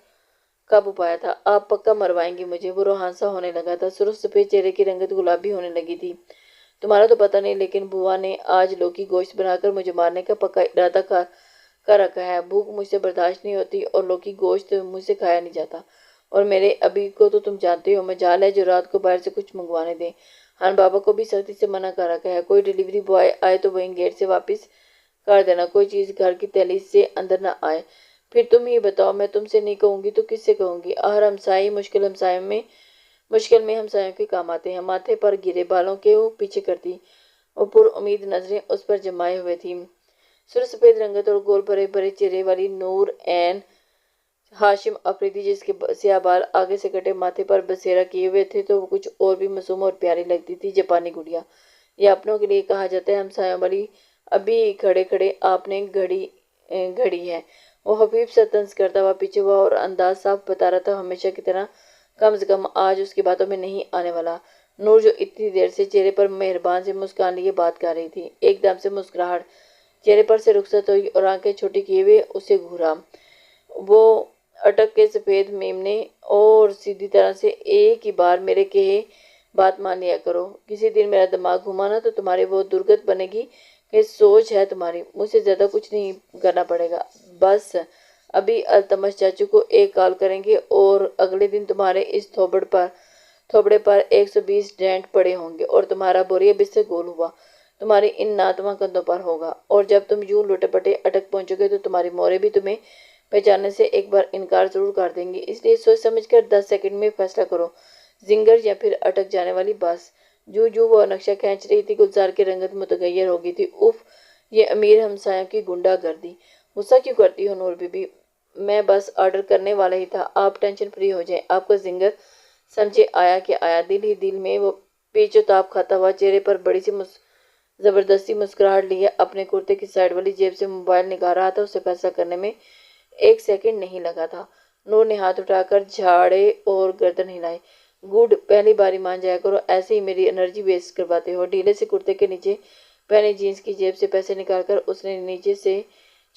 قابو پایا تھا۔ آپ پکا مروائیں گی مجھے؟ وہ روحان سا ہونے لگا تھا، سرخ سفید چہرے کی رنگت گلابی ہونے لگی تھی۔ تمہارا تو پتہ نہیں، لیکن بوا نے آج لوکی گوشت بنا کر مجھے مارنے کا پکا ارادہ کا رکھا ہے۔ بھوک مجھ سے برداشت نہیں ہوتی اور لوکی گوشت مجھ سے کھایا نہیں جاتا، اور میرے ابھی کو تو تم جانتے ہو مجال ہے جو رات کو باہر سے کچھ منگوانے دیں۔ ہاں بابا کو بھی سختی سے منع کر رکھا ہے، کوئی ڈیلیوری بوائے آئے تو وہیں گیٹ سے واپس کر دینا، کوئی چیز گھر کی دہلیز سے اندر نہ آئے۔ پھر تم ہی بتاؤ، میں تم سے نہیں کہوں گی تو کس سے کہوں گی؟ ہر ہمسائی مشکل میں ہمسایوں کے کام آتے ہیں۔ ماتھے پر گرے بالوں کے وہ پیچھے کرتی اور پر امید نظریں اس پر جمائے ہوئے تھیں۔ سر سفید رنگت اور گول بھرے بھرے چہرے والی نور عین ہاشم افریدی، جس کے سیاہ بال آگے سے کٹے ماتھے پر بسیرا کیے ہوئے تھے تو وہ کچھ اور بھی معصوم اور پیاری لگتی تھی۔ جاپانی گڑیا، یہ اپنوں کے لیے کہا جاتا ہے، ہمسایوں والی ابھی کھڑے کھڑے آپ نے گھڑی ہے۔ وہ حفیظ سا طنز کرتا ہوا پیچھے ہوا اور انداز صاف بتا رہا تھا ہمیشہ کی طرح کم از کم آج اس کی باتوں میں نہیں آنے والا۔ نور جو اتنی دیر سے چہرے پر مہربان سے مسکان لیے بات کر رہی تھی، ایک دم سے مسکراہٹ چہرے پر سے رخصت ہوئی اور آنکھیں چھوٹی کیے ہوئے اسے گھورا۔ وہ اٹک کے سفید میمنے اور سیدھی طرح سے ایک ہی بار میرے کہے بات مان لیا کرو۔ کسی دن میرا دماغ گھوما نا تو تمہارے وہ درگت بنے گی کہ سوچ ہے تمہاری، مجھ سے زیادہ کچھ نہیں کرنا پڑے گا، بس ابھی التمش چاچو کو ایک کال کریں گے اور اگلے دن تمہارے اس تھوبڑے پر 120 ڈینٹ پڑے ہوں گے اور تمہارا بوریا بستر گول ہوا تمہاری ان ناتواں کندھوں پر ہوگا، اور جب تم یوں لوٹے پٹے اٹک پہنچو گے تو تمہاری مورے بھی تمہیں پہچاننے سے ایک بار انکار ضرور کر دیں گی، اس لیے سوچ سمجھ کر 10 سیکنڈ میں فیصلہ کرو، زنگر یا پھر اٹک جانے والی بس۔ جو وہ نقشہ کھینچ رہی تھی گلزار کی رنگت متغیر ہو گئی تھی۔ اف، یہ امیر ہمسایوں کی گنڈا گردی! غصہ کیوں کرتی ہو نور بی بی؟ میں بس آرڈر کرنے والا ہی تھا، آپ ٹینشن فری ہو جائیں، آپ کا زنگر سمجھے آیا کہ آیا۔ دل ہی دل میں وہ پیچ و تاب کھاتا ہوا چہرے پر بڑی سی زبردستی مسکراہٹ لیے اپنے کرتے کی سائڈ والی جیب سے موبائل نکال رہا تھا۔ اسے فیصلہ کرنے میں 1 سیکنڈ نہیں لگا تھا۔ نور نے ہاتھ اٹھا کر جھاڑے اور گردن ہلائی۔ گڈ، پہلی باری مان جایا کرو، ایسے ہی میری انرجی ویسٹ کرواتے ہو۔ ڈھیلے سے کرتے کے نیچے پہنے جینس کی جیب سے پیسے نکال کر اس نے نیچے سے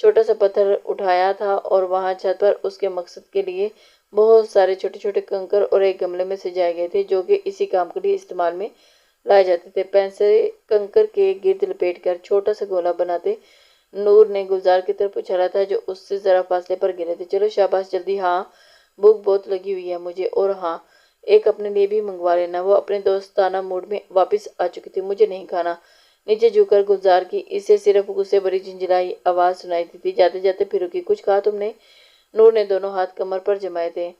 چھوٹا سا پتھر اٹھایا تھا اور وہاں چھت پر اس کے مقصد کے لیے بہت سارے چھوٹے چھوٹے کنکر اور ایک گملے میں سجائے گئے تھے جو کہ اسی کام کے لیے استعمال میں لائے جاتے تھے۔ پیسے کنکر کے گرد لپیٹ کر چھوٹا سا گولا بناتے نور نے گلزار کی طرف اچھالا تھا جو اس سے ذرا فاصلے پر گرے تھے۔ چلو شاباش، جلدی، ہاں بھوک بہت لگی ہوئی ہے مجھے، اور ہاں ایک اپنے لیے بھی منگوا لینا۔ وہ اپنے دوستانہ موڈ میں واپس آ چکی تھی۔ مجھے نہیں کھانا۔ نیچے جھک کر گلزار کی اسے صرف غصے بھری جھنجھلائی آواز سنائی دیتی۔ جاتے جاتے پھر رکی۔ کچھ کہا تم نے؟ نور نے دونوں ہاتھ کمر پر جمائے تھے۔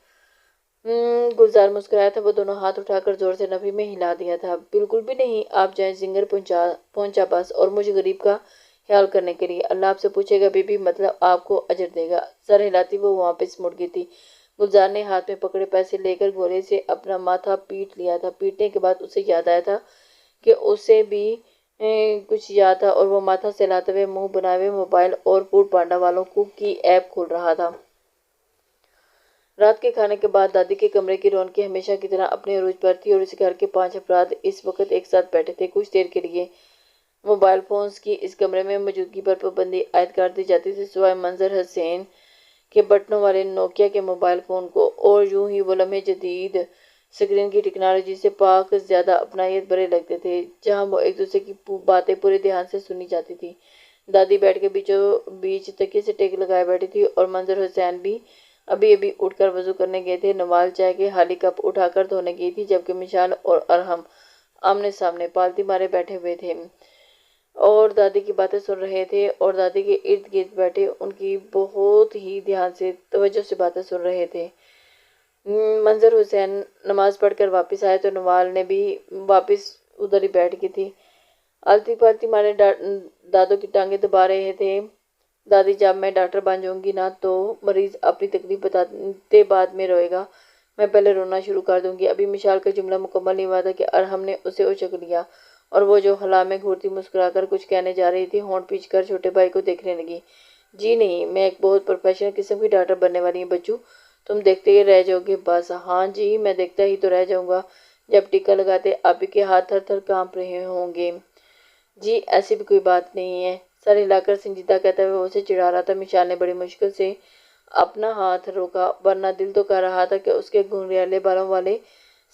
گلزار مسکرایا تھا۔ وہ دونوں ہاتھ اٹھا کر زور سے نفی میں ہلا دیا تھا۔ بالکل بھی نہیں، آپ جائیں، زنگر پہنچا بس، اور مجھے غریب کا خیال کرنے کے لیے۔ اللہ آپ سے پوچھے گا بی بی، مطلب آپ کو اجر دے گا۔ سر ہلاتی وہ واپس مڑ گئی تھی۔ گلزار نے ہاتھ میں پکڑے پیسے لے کر گولے سے اپنا ماتھا پیٹ لیا تھا۔ پیٹنے کے بعد اسے یاد آیا تھا کہ اسے بھی کچھ یاد تھا اور وہ ماتھا سہلاتے ہوئے منہ بنائے ہوئے موبائل اور فوڈ پانڈا والوں کی ایپ کھول رہا تھا۔ رات کے کھانے کے بعد دادی کے کمرے کی رونقیں ہمیشہ کی طرح اپنے عروج پر تھی اور اس گھر کے 5 افراد اس وقت ایک ساتھ بیٹھے تھے۔ کچھ دیر کے لیے موبائل فونز کی اس کمرے میں موجودگی پر پابندی عائد کر دی جاتی تھی سوائے منظر حسین کے بٹنوں والے نوکیا کے موبائل فون کو، اور یوں ہی وہ لمحے جدید اسکرین کی ٹیکنالوجی سے پاک زیادہ اپنائیت بھرے لگتے تھے جہاں وہ ایک دوسرے کی باتیں پورے دھیان سے سنی جاتی تھی۔ دادی بیٹھ کے بیچوں بیچ تکیے سے ٹیک لگائے بیٹھی تھی اور منظر حسین بھی ابھی اٹھ کر وضو کرنے گئے تھے۔ نوال چائے کے خالی کپ اٹھا کر دھونے گئی تھی جبکہ مشال اور ارحم آمنے سامنے پالتی مارے بیٹھے ہوئے تھے اور دادی کی باتیں سن رہے تھے اور دادی کے ارد گرد بیٹھے ان کی بہت ہی دھیان سے توجہ سے باتیں سن رہے تھے۔ منظر حسین نماز پڑھ کر واپس آئے تو نوال نے بھی واپس ادھر ہی بیٹھ گئی تھی۔ التی پالتی مارے دادوں کی ٹانگیں دبا رہے تھے۔ دادی، جب میں ڈاکٹر بن جاؤں گی نا تو مریض اپنی تکلیف بتاتے بعد میں روئے گا، میں پہلے رونا شروع کر دوں گی۔ ابھی مشال کا جملہ مکمل نہیں ہوا تھا کہ ارحم نے اسے اچک لیا اور وہ جو خلا میں گھورتی مسکرا کر کچھ کہنے جا رہی تھی ہونٹ پیچھ کر چھوٹے بھائی کو دیکھنے لگی۔ جی نہیں، میں ایک بہت پروفیشنل قسم کی ڈاکٹر بننے والی ہوں بچو، تم دیکھتے ہی رہ جاؤ گے بس۔ ہاں جی، میں دیکھتا ہی تو رہ جاؤں گا جب ٹیکا لگاتے آپ کے ہاتھ تھر تھر کانپ رہے ہوں گے۔ جی ایسی بھی کوئی بات نہیں ہے، سر ہلا کر سنجیدہ کہتے ہوئے وہ اسے چڑھا رہا تھا۔ مشال نے بڑی مشکل سے اپنا ہاتھ روکا ورنہ دل تو کر رہا تھا کہ اس کے گھنگریالے بالوں والے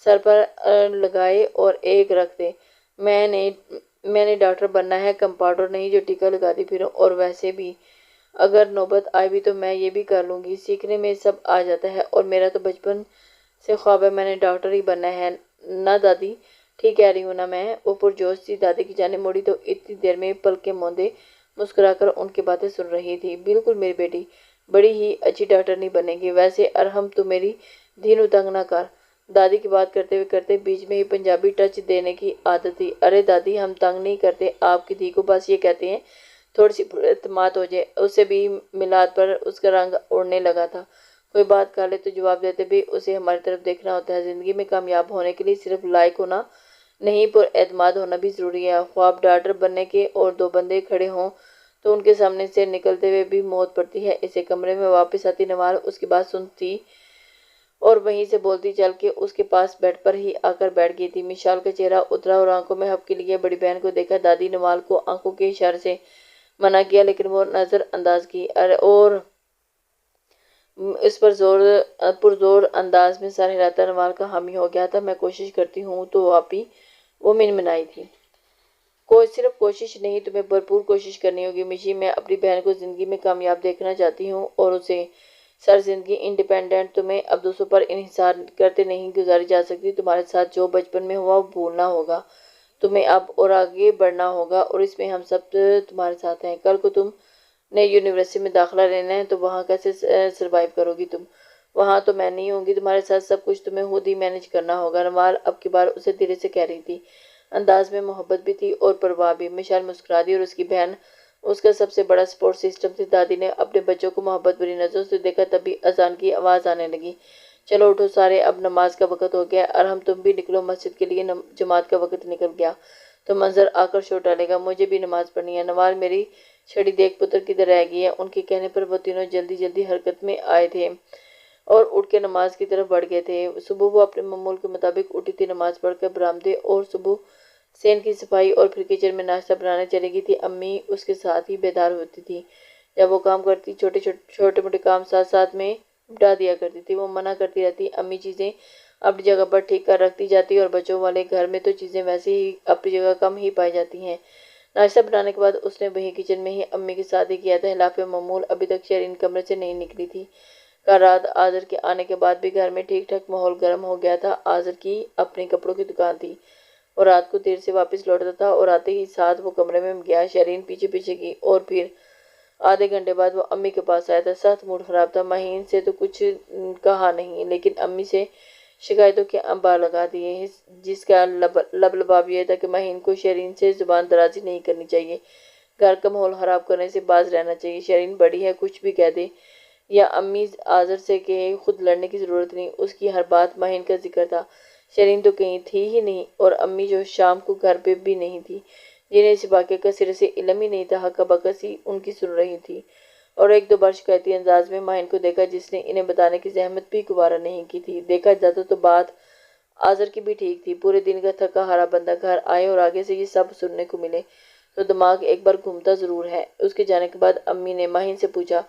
سر پر لگائے اور ایک رکھ دے۔ میں نے ڈاکٹر بننا ہے، کمپاؤنڈر نہیں جو ٹیکا لگاتی پھروں، اور ویسے بھی اگر نوبت آئے بھی تو میں یہ بھی کر لوں گی، سیکھنے میں سب آ جاتا ہے، اور میرا تو بچپن سے خواب ہے، میں نے ڈاکٹر ہی بننا ہے نا دادی؟ ٹھیک کہہ رہی ہوں نا میں؟ وہ پرجوش سی دادی کی جانب مڑی تو اتنی دیر میں پلکیں موندے مسکرا کر ان کی باتیں سن رہی تھی۔ بالکل میری بیٹی، بڑی ہی اچھی ڈاکٹر نہیں بنے گی، ویسے ارحم تو میری دھینو تنگ نہ کر۔ دادی کی بات کرتے بیچ میں ہی پنجابی ٹچ دینے کی عادت تھی۔ ارے دادی، ہم تنگ نہیں کرتے آپ کی دھی کو، بس یہ کہتے ہیں تھوڑی سی اعتماد ہو جائے۔ اسے بھی میلاد پر اس کا رنگ اڑنے لگا تھا، کوئی بات کر لے تو جواب دیتے بھی اسے ہماری طرف دیکھنا ہوتا ہے۔ زندگی میں کامیاب ہونے کے لیے صرف لائق ہونا نہیں، پر اعتماد ہونا بھی ضروری ہے۔ خواب ڈاکٹر بننے کے اور دو بندے کھڑے ہوں تو ان کے سامنے سے نکلتے ہوئے بھی موت پڑتی ہے۔ اسے کمرے میں واپس آتی نوال اس کی بات سنتی اور وہیں سے بولتی چل کے اس کے پاس بیڈ پر ہی آ کر بیٹھ گئی تھی۔ مشال کا چہرہ اترا اور آنکھوں میں ہبکی لیے بڑی بہن کو دیکھا۔ دادی نوال کو آنکھوں کے اشارے سے منع کیا، لیکن وہ نظر انداز کی اور اس پر پرزور انداز میں سر ہلاتا نوال کا حامی ہو گیا تھا۔ میں کوشش کرتی ہوں تو آپی، وہ منمنائی تھی۔ صرف کوشش نہیں، تمہیں بھرپور کوشش کرنی ہوگی مشی۔ میں اپنی بہن کو زندگی میں کامیاب دیکھنا چاہتی ہوں اور اسے سر زندگی انڈیپینڈنٹ۔ تمہیں اب دوسروں پر انحصار کرتے نہیں گزاری جا سکتی۔ تمہارے ساتھ جو بچپن میں ہوا وہ بھولنا ہوگا، تمہیں اب اور آگے بڑھنا ہوگا، اور اس میں ہم سب تمہارے ساتھ ہیں۔ کل کو تم نے یونیورسٹی میں داخلہ لینا ہے تو وہاں کیسے سروائیو کرو گی تم؟ وہاں تو میں نہیں ہوں گی تمہارے ساتھ، سب کچھ تمہیں خود ہی مینج کرنا ہوگا۔ نوال اب کی بار اسے دھیرے سے کہہ رہی تھی، انداز میں محبت بھی تھی اور پرواہ بھی۔ مشال مسکرا دی اور اس کی بہن اس کا سب سے بڑا سپورٹ سسٹم تھی۔ دادی نے اپنے بچوں کو محبت بھری نظروں سے دیکھا، تبھی اذان کی آواز آنے لگی۔ چلو اٹھو سارے، اب نماز کا وقت ہو گیا۔ ارحم تم بھی نکلو، مسجد کے لیے جماعت کا وقت نکل گیا تو منظر آ کر شور ڈالے گا، مجھے بھی نماز پڑھنی ہے۔ نوال، میری چھڑی دیکھ پتر کدھر رہ گئی ہے؟ ان کے کہنے پر وہ تینوں جلدی جلدی حرکت میں آئے تھے اور اٹھ کے نماز کی طرف بڑھ گئے تھے۔ صبح وہ اپنے معمول کے مطابق اٹھی تھی، نماز پڑھ کر برآمدے اور صبح سین کی صفائی اور پھر کچن میں ناشتہ بنانے چلی گئی تھی۔ امی اس کے ساتھ ہی بیدار ہوتی تھی جب وہ کام کرتی، چھوٹے موٹے کام ساتھ ساتھ میں بٹا دیا کرتی تھی۔ وہ منع کرتی رہتی، امی چیزیں اپنی جگہ پر ٹھیک کر رکھتی جاتی، اور بچوں والے گھر میں تو چیزیں ویسے ہی اپنی جگہ کم ہی پائی جاتی ہیں۔ ناشتہ بنانے کے بعد اس نے وہی کچن میں ہی امی کے ساتھ ہی کیا تھا۔ خلاف معمول ابھی تک شرین کمرے سے نہیں نکلی تھی۔ کل رات آذر کے آنے کے بعد بھی گھر میں ٹھیک ٹھاک ماحول گرم ہو گیا تھا۔ آذر کی اپنے کپڑوں کی دکان تھی اور رات کو دیر سے واپس لوٹتا تھا، اور آتے ہی ساتھ وہ کمرے میں گیا۔ شرین پیچھے پیچھے کی اور پھر آدھے گھنٹے بعد وہ امی کے پاس آیا تھا۔ سخت موڈ خراب تھا، مہین سے تو کچھ کہا نہیں، لیکن امی سے شکایتوں کے انبار لگا دیے، جس کا لباب یہ تھا کہ مہین کو شرین سے زبان درازی نہیں کرنی چاہیے، گھر کا ماحول خراب کرنے سے باز رہنا چاہیے۔ شرین بڑی ہے، کچھ بھی کہہ دے، یا امی آذر سے کہے، خود لڑنے کی ضرورت نہیں۔ اس کی ہر بات مہین کا ذکر تھا۔ شرین تو کہیں تھی ہی نہیں، اور امی جو شام کو گھر پہ بھی نہیں تھی، جنہیں اس واقعے کا سرے سے علم ہی نہیں تھا، حقہ بکسی ان کی سن رہی تھی، اور ایک دو بار شکایتی انداز میں مہین کو دیکھا، جس نے انہیں بتانے کی زحمت بھی گوارا نہیں کی تھی۔ دیکھا جاتا تو بات آذر کی بھی ٹھیک تھی، پورے دن کا تھکا ہارا بندہ گھر آئے اور آگے سے یہ سب سننے کو ملے تو دماغ ایک بار گھومتا ضرور ہے۔ اس کے جانے کے بعد امی نے مہین سے پوچھا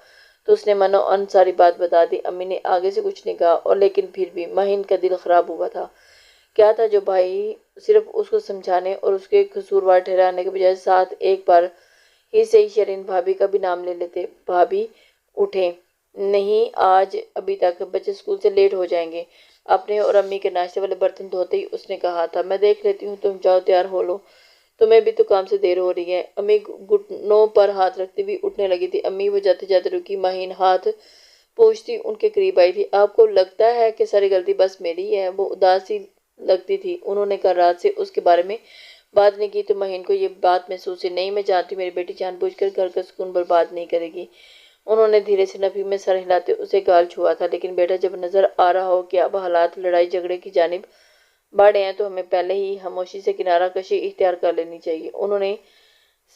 تو اس نے منو ان ساری بات بتا دی۔ امی نے آگے سے کچھ نہیں کہا، اور لیکن پھر بھی مہین کا دل خراب ہوا تھا۔ کیا تھا جو بھائی صرف اس کو سمجھانے اور اس کے قصوروار ٹھہرانے کے بجائے ساتھ ایک بار ہی سے ہی شرین بھابھی کا بھی نام لے لیتے۔ بھابھی اٹھیں؟ نہیں، آج ابھی تک، بچے اسکول سے لیٹ ہو جائیں گے۔ اپنے اور امی کے ناشتے والے برتن دھوتے ہی اس نے کہا تھا، میں دیکھ لیتی ہوں، تم جاؤ تیار ہو لو، تمہیں بھی تو کام سے دیر ہو رہی ہے۔ امی گھٹنوں پر ہاتھ رکھتی ہوئی اٹھنے لگی تھی۔ امی وہ جاتے جاتے رکی، مہین ہاتھ پوچھتی ان کے قریب آئی تھی۔ آپ کو لگتا ہے کہ ساری غلطی بس میری ہے؟ وہ اداس سی لگتی تھی۔ انہوں نے کل رات سے اس کے بارے میں بات نہیں کی تو مہین کو یہ بات محسوس ہے۔ نہیں، میں جانتی ہوں میری بیٹی جان بوجھ کر گھر کا سکون برباد نہیں کرے گی۔ انہوں نے دھیرے سے نفی میں سر ہلاتے اسے گال چھوا تھا، لیکن بیٹا، جب نظر آ رہا ہو کہ اب حالات لڑائی جھگڑے کی جانب بڑھے ہیں تو ہمیں پہلے ہی خاموشی سے کنارہ کشی اختیار کر لینی چاہیے۔ انہوں نے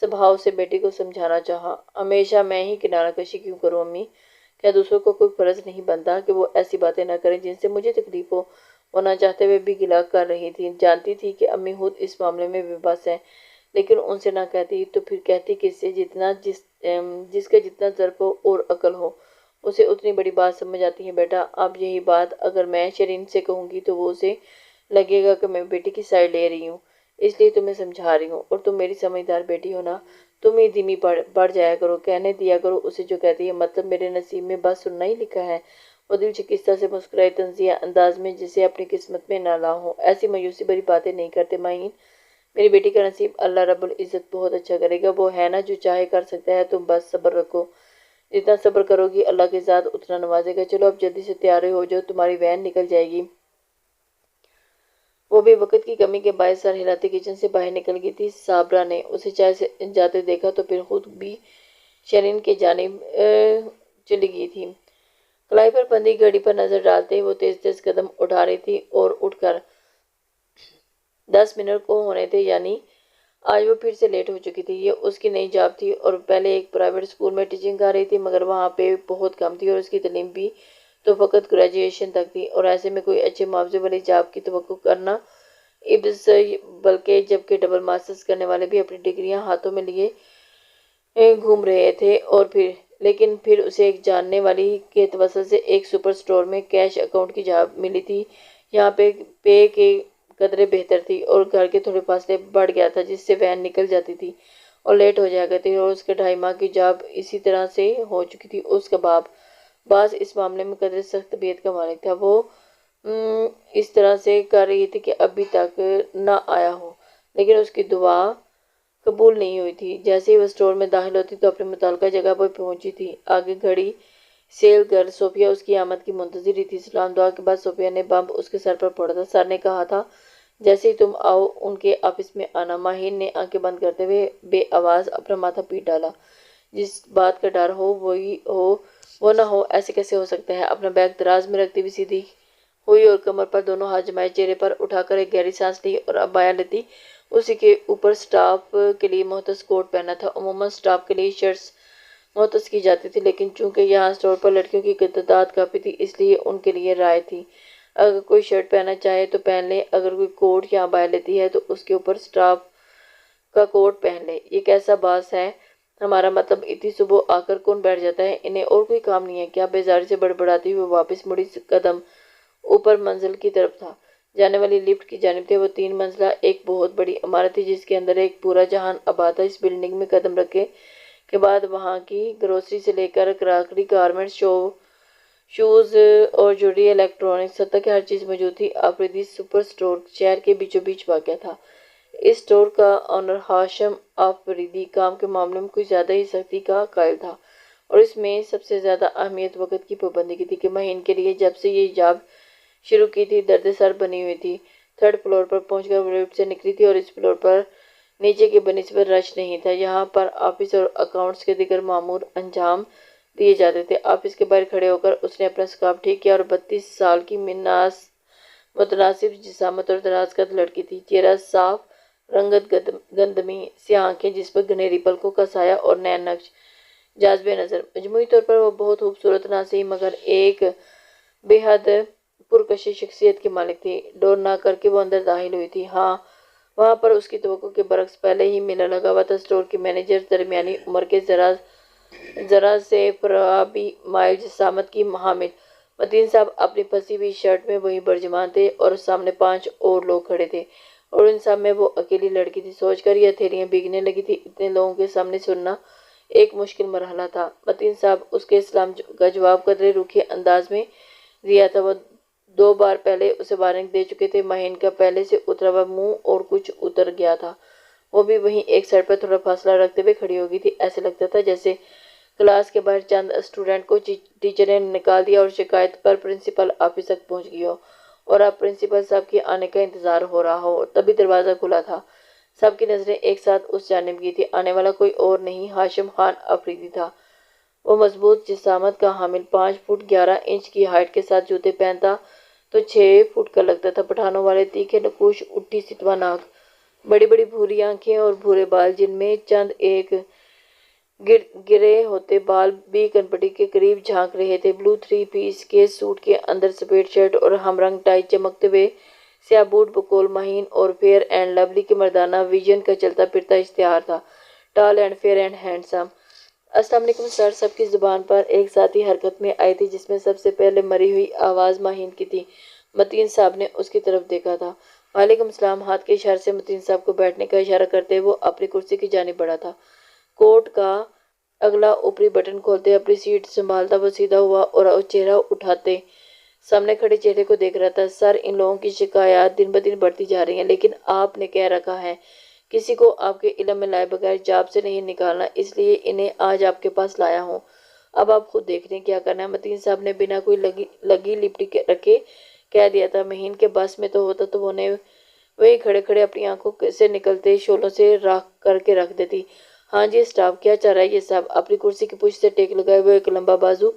سبھاؤ سے بیٹی کو سمجھانا چاہا۔ ہمیشہ میں ہی کنارہ کشی کیوں کروں امی؟ کیا دوسروں کو کوئی فرض نہیں بنتا کہ وہ ایسی باتیں نہ کریں جن سے مجھے تکلیف ہو؟ وہ نہ چاہتے ہوئے بھی گلہ کر رہی تھی، جانتی تھی کہ امی خود اس معاملے میں بے بس ہیں، لیکن ان سے نہ کہتی تو پھر کہتی کس سے؟ جس کا جتنا ظرف ہو اور عقل ہو، اسے اتنی بڑی بات سمجھ آتی ہے۔ بیٹا، اب یہی بات اگر میں شرین سے کہوں گی تو وہ اسے لگے گا کہ میں بیٹی کی سائیڈ لے رہی ہوں، اس لیے تمہیں سمجھا رہی ہوں، اور تم میری سمجھدار بیٹی ہو نا، تم ہی دھیمی پڑ جایا کرو، کہنے دیا کرو اسے جو کہتی ہے، مطلب میرے نصیب میں بس سننا ہی لکھا ہے۔ وہ دل شکستہ سے مسکرائی، طنزیہ انداز میں، جسے اپنی قسمت میں نہ لا ہو۔ ایسی مایوسی بھری باتیں نہیں کرتے ماہین، میری بیٹی کا نصیب اللہ رب العزت بہت اچھا کرے گا، وہ ہے نا جو چاہے کر سکتا ہے، تم بس صبر رکھو، جتنا صبر کرو گی اللہ کے ذات اتنا نوازے گا۔ چلو اب جلدی سے تیار ہو جاؤ، تمہاری وین نکل جائے گی۔ وہ بھی وقت کی کمی کے باعث سر ہلاتے کچن سے باہر نکل گئی تھی۔ صابرہ نے اسے چائے سے جاتے دیکھا تو پھر خود بھی شرین کی جانب چلی گئی تھی۔ کلائی پر بندھی گھڑی پر نظر ڈالتے ہی وہ تیز تیز قدم اٹھا رہی تھی، اور اٹھ کر 10 منٹ کو ہونے تھے، یعنی آج وہ پھر سے لیٹ ہو چکی تھی۔ یہ اس کی نئی جاب تھی، اور پہلے ایک پرائیویٹ اسکول میں ٹیچنگ کر رہی تھی، مگر وہاں پہ بہت کم تھی، اور اس کی تعلیم بھی تو فقط گریجویشن تک تھی، اور ایسے میں کوئی اچھے معاوضے والی جاب کی توقع کرنا ابز، بلکہ جبکہ ڈبل ماسٹرز کرنے والے بھی اپنی ڈگریاں ہاتھوں میں لیے گھوم رہے تھے، اور لیکن پھر اسے ایک جاننے والی کے توسط سے ایک سپر اسٹور میں کیش اکاؤنٹ کی جاب ملی تھی۔ یہاں پے کے قدرے بہتر تھی، اور گھر کے تھوڑے فاصلے بڑھ گیا تھا، جس سے وین نکل جاتی تھی اور لیٹ ہو جایا کرتی، اور اس کے 2.5 ماہ کی جاب اسی طرح سے ہو چکی تھی۔ اس کا باز اس معاملے میں قدرے سخت طبیعت کا مالک تھا، وہ اس طرح سے کر رہی تھی کہ ابھی تک نہ آیا ہو، لیکن اس کی دعا قبول نہیں ہوئی تھی۔ جیسے ہی وہ اسٹور میں داخل ہوتی تو اپنی متعلقہ جگہ پر پہنچی تھی۔ آگے گھڑی سیل گرل صوفیہ اس کی آمد کی منتظر ہی تھی۔ سلام دعا کے بعد صوفیہ نے بمب اس کے سر پر پھوڑا تھا۔ سر نے کہا تھا جیسے ہی تم آؤ ان کے آفس میں آنا۔ ماہین نے آنکھیں بند کرتے ہوئے بے آواز اپنا ماتھا پیٹ ڈالا۔ جس بات کا ڈر ہو وہ نہ ہو، ایسے کیسے ہو سکتا ہے؟ اپنا بیگ دراز میں رکھتی ہوئی سیدھی ہوئی اور کمر پر دونوں ہاتھ جمائے، چہرے پر اٹھا کر ایک گہری سانس لی اور عبایا لیتی۔ اسی کے اوپر سٹاف کے لیے مختص کوٹ پہنا تھا۔ عموماً سٹاف کے لیے شرٹس مختص کی جاتی تھی، لیکن چونکہ یہاں اسٹور پر لڑکیوں کی تعداد کافی تھی، اس لیے ان کے لیے رائے تھی اگر کوئی شرٹ پہننا چاہے تو پہن لے، اگر کوئی کوٹ یا عبایا لیتی ہے تو اس کے اوپر سٹاف کا کوٹ پہن لے۔ یہ کیسا باس ہے ہمارا، مطلب اتنی صبح آ کر کون بیٹھ جاتا ہے؟ انہیں اور کوئی کام نہیں ہے کیا؟ بیزاری سے بڑبڑاتی ہوئی وہ واپس مڑی، قدم اوپر منزل کی طرف تھا، جانے والی لفٹ کی جانب تھے۔ وہ 3 منزلہ ایک بہت بڑی عمارت تھی، جس کے اندر ایک پورا جہان آباد تھا۔ اس بلڈنگ میں قدم رکھے کے بعد وہاں کی گروسری سے لے کر کراکری، گارمنٹس، شوز اور جوڑی، الیکٹرانکس، حتیٰ کہ ہر چیز موجود تھی۔ آفریدی سپر اسٹور شہر کے بیچوں بیچ واقع تھا۔ اس اسٹور کا آنر ہاشم آفریدی کام کے معاملے میں کچھ زیادہ ہی سختی کا قائل تھا، اور اس میں سب سے زیادہ اہمیت وقت کی پابندی کی تھی کہ مہین کے لیے جب سے یہ جاب شروع کی تھی درد سر بنی ہوئی تھی۔ 3rd فلور پر پہنچ کر وہ لفٹ سے نکلی تھی، اور اس فلور پر نیچے کی بنسبت رش نہیں تھا۔ یہاں پر آفس اور اکاؤنٹس کے دیگر مامور انجام دیے جاتے تھے۔ آفس کے باہر کھڑے ہو کر اس نے اپنا سکارف ٹھیک کیا، اور 32 سال کی متناسب جسامت اور دراز قد لڑکی تھی، چہرہ صاف، رنگت گندمی، سیاہ آنکھیں جس پر گنہری پلکوں کا سایہ اور نین نقش جاذب نظر۔ مجموعی طور پر وہ بہت خوبصورت نہ سہی مگر ایک بے حد پرکشش شخصیت کی مالک تھی۔ ڈور ناک کر کے وہ اندر داخل ہوئی تھی۔ ہاں، وہاں پر اس کی توقع کے برعکس پہلے ہی میلہ لگا ہوا تھا۔ اسٹور کے مینیجر، درمیانی عمر کے ذرا سے فرابی مائل جسامت کی حامل متین صاحب اپنی پھنسی ہوئی شرٹ میں وہیں برجمان تھے، اور سامنے 5 اور لوگ کھڑے تھے، اور ان سب میں وہ اکیلی لڑکی تھی۔ سوچ کر یہ ہتھیلیاں بھیگنے لگی تھی، اتنے لوگوں کے سامنے سننا ایک مشکل مرحلہ تھا۔ متین صاحب اس کے سلام کا جواب قدرے روکھے انداز میں دیا تھا۔ وہ 2 بار پہلے اسے وارننگ دے چکے تھے۔ مہین کا پہلے سے اترا ہوا منہ اور کچھ اتر گیا تھا۔ وہ بھی وہیں ایک سائڈ پر تھوڑا فاصلہ رکھتے ہوئے کھڑی ہو گئی تھی۔ ایسے لگتا تھا جیسے کلاس کے باہر چند اسٹوڈنٹ کو ٹیچر نے نکال دیا اور شکایت پر پرنسپل آفس تک پہنچ گئی ہو، اور اب پرنسپل صاحب کے آنے کا انتظار ہو رہا ہو۔ تبھی دروازہ کھلا تھا۔ سب کی نظریں ایک ساتھ اس جانب گئی تھی۔ آنے والا کوئی اور نہیں، ہاشم خان آفریدی تھا۔ وہ مضبوط جسامت کا حامل، 5 فٹ 11 انچ کی ہائٹ کے ساتھ جوتے پہنتا تو 6 فٹ کا لگتا تھا۔ پٹھانوں والے تیکھے نقوش، اٹھی ستوا ناک، بڑی بڑی بھوری آنکھیں اور بھورے بال، جن میں چند ایک گرے ہوتے بال بھی کنپٹی کے قریب جھانک رہے تھے۔ بلو 3 پیس کے سوٹ کے اندر سفید شرٹ اور ہم رنگ ٹائی، چمکتے ہوئے سیاہ بوٹ بقول مہین اور فیئر اینڈ لولی کے مردانہ ویژن کا چلتا پھرتا اشتہار تھا۔ Tall and fair and handsome. السلام علیکم سر، سب کی زبان پر ایک ساتھ ہی حرکت میں آئی تھی، جس میں سب سے پہلے مری ہوئی آواز مہین کی تھی۔ متین صاحب نے اس کی طرف دیکھا تھا۔ وعلیکم السلام۔ ہاتھ کے اشارے سے متین صاحب کو بیٹھنے کا اشارہ کرتے وہ اپنی کرسی کی جانب بڑھا تھا۔ کوٹ کا اگلا اوپری بٹن کھولتے اپنی سیٹ سنبھالتا وہ سیدھا ہوا اور چہرہ اٹھاتے سامنے کھڑے چہرے کو دیکھ رہا تھا۔ سر، ان لوگوں کی شکایات دن بدن بڑھتی جا رہی ہیں، لیکن آپ نے کہہ رکھا ہے کسی کو آپ کے علم میں لائے بغیر جاب سے نہیں نکالنا، اس لیے انہیں آج آپ کے پاس لایا ہوں۔ اب آپ خود دیکھ لیں کیا کرنا ہے۔ متین صاحب نے بنا کوئی لگی لپٹی رکھے کہہ دیا تھا۔ مہین کے بس میں تو ہوتا تو وہ نے وہی کھڑے کھڑے اپنی آنکھوں سے نکلتے شعلوں سے راکھ کر کے رکھ دیتی۔ ہاں جی اسٹاف، کیا چاہ رہا ہے یہ صاحب؟ اپنی کرسی کی پشت سے ٹیک لگائے ہوئے ایک لمبا بازو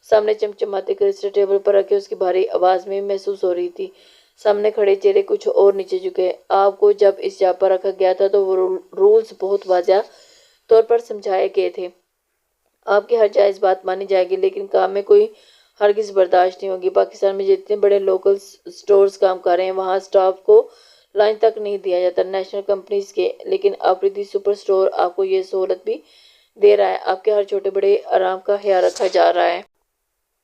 سامنے چمچماتے کرسٹل ٹیبل پر رکھے اس کی بھاری آواز میں محسوس ہو رہی تھی۔ سامنے کھڑے چہرے کچھ اور نیچے جھکے۔ آپ کو جب اس جاب پر رکھا گیا تھا تو وہ رولز بہت واضح طور پر سمجھائے گئے تھے۔ آپ کی ہر جائز بات مانی جائے گی، لیکن کام میں کوئی ہرگز برداشت نہیں ہوگی۔ پاکستان میں جتنے بڑے لوکل سٹورز کام کر رہے ہیں وہاں سٹاف کو لنچ تک نہیں دیا جاتا، نیشنل کمپنیز کے، لیکن آفریدی سپر سٹور آپ کو یہ سہولت بھی دے رہا ہے۔ آپ کے ہر چھوٹے بڑے آرام کا خیال رکھا جا رہا ہے۔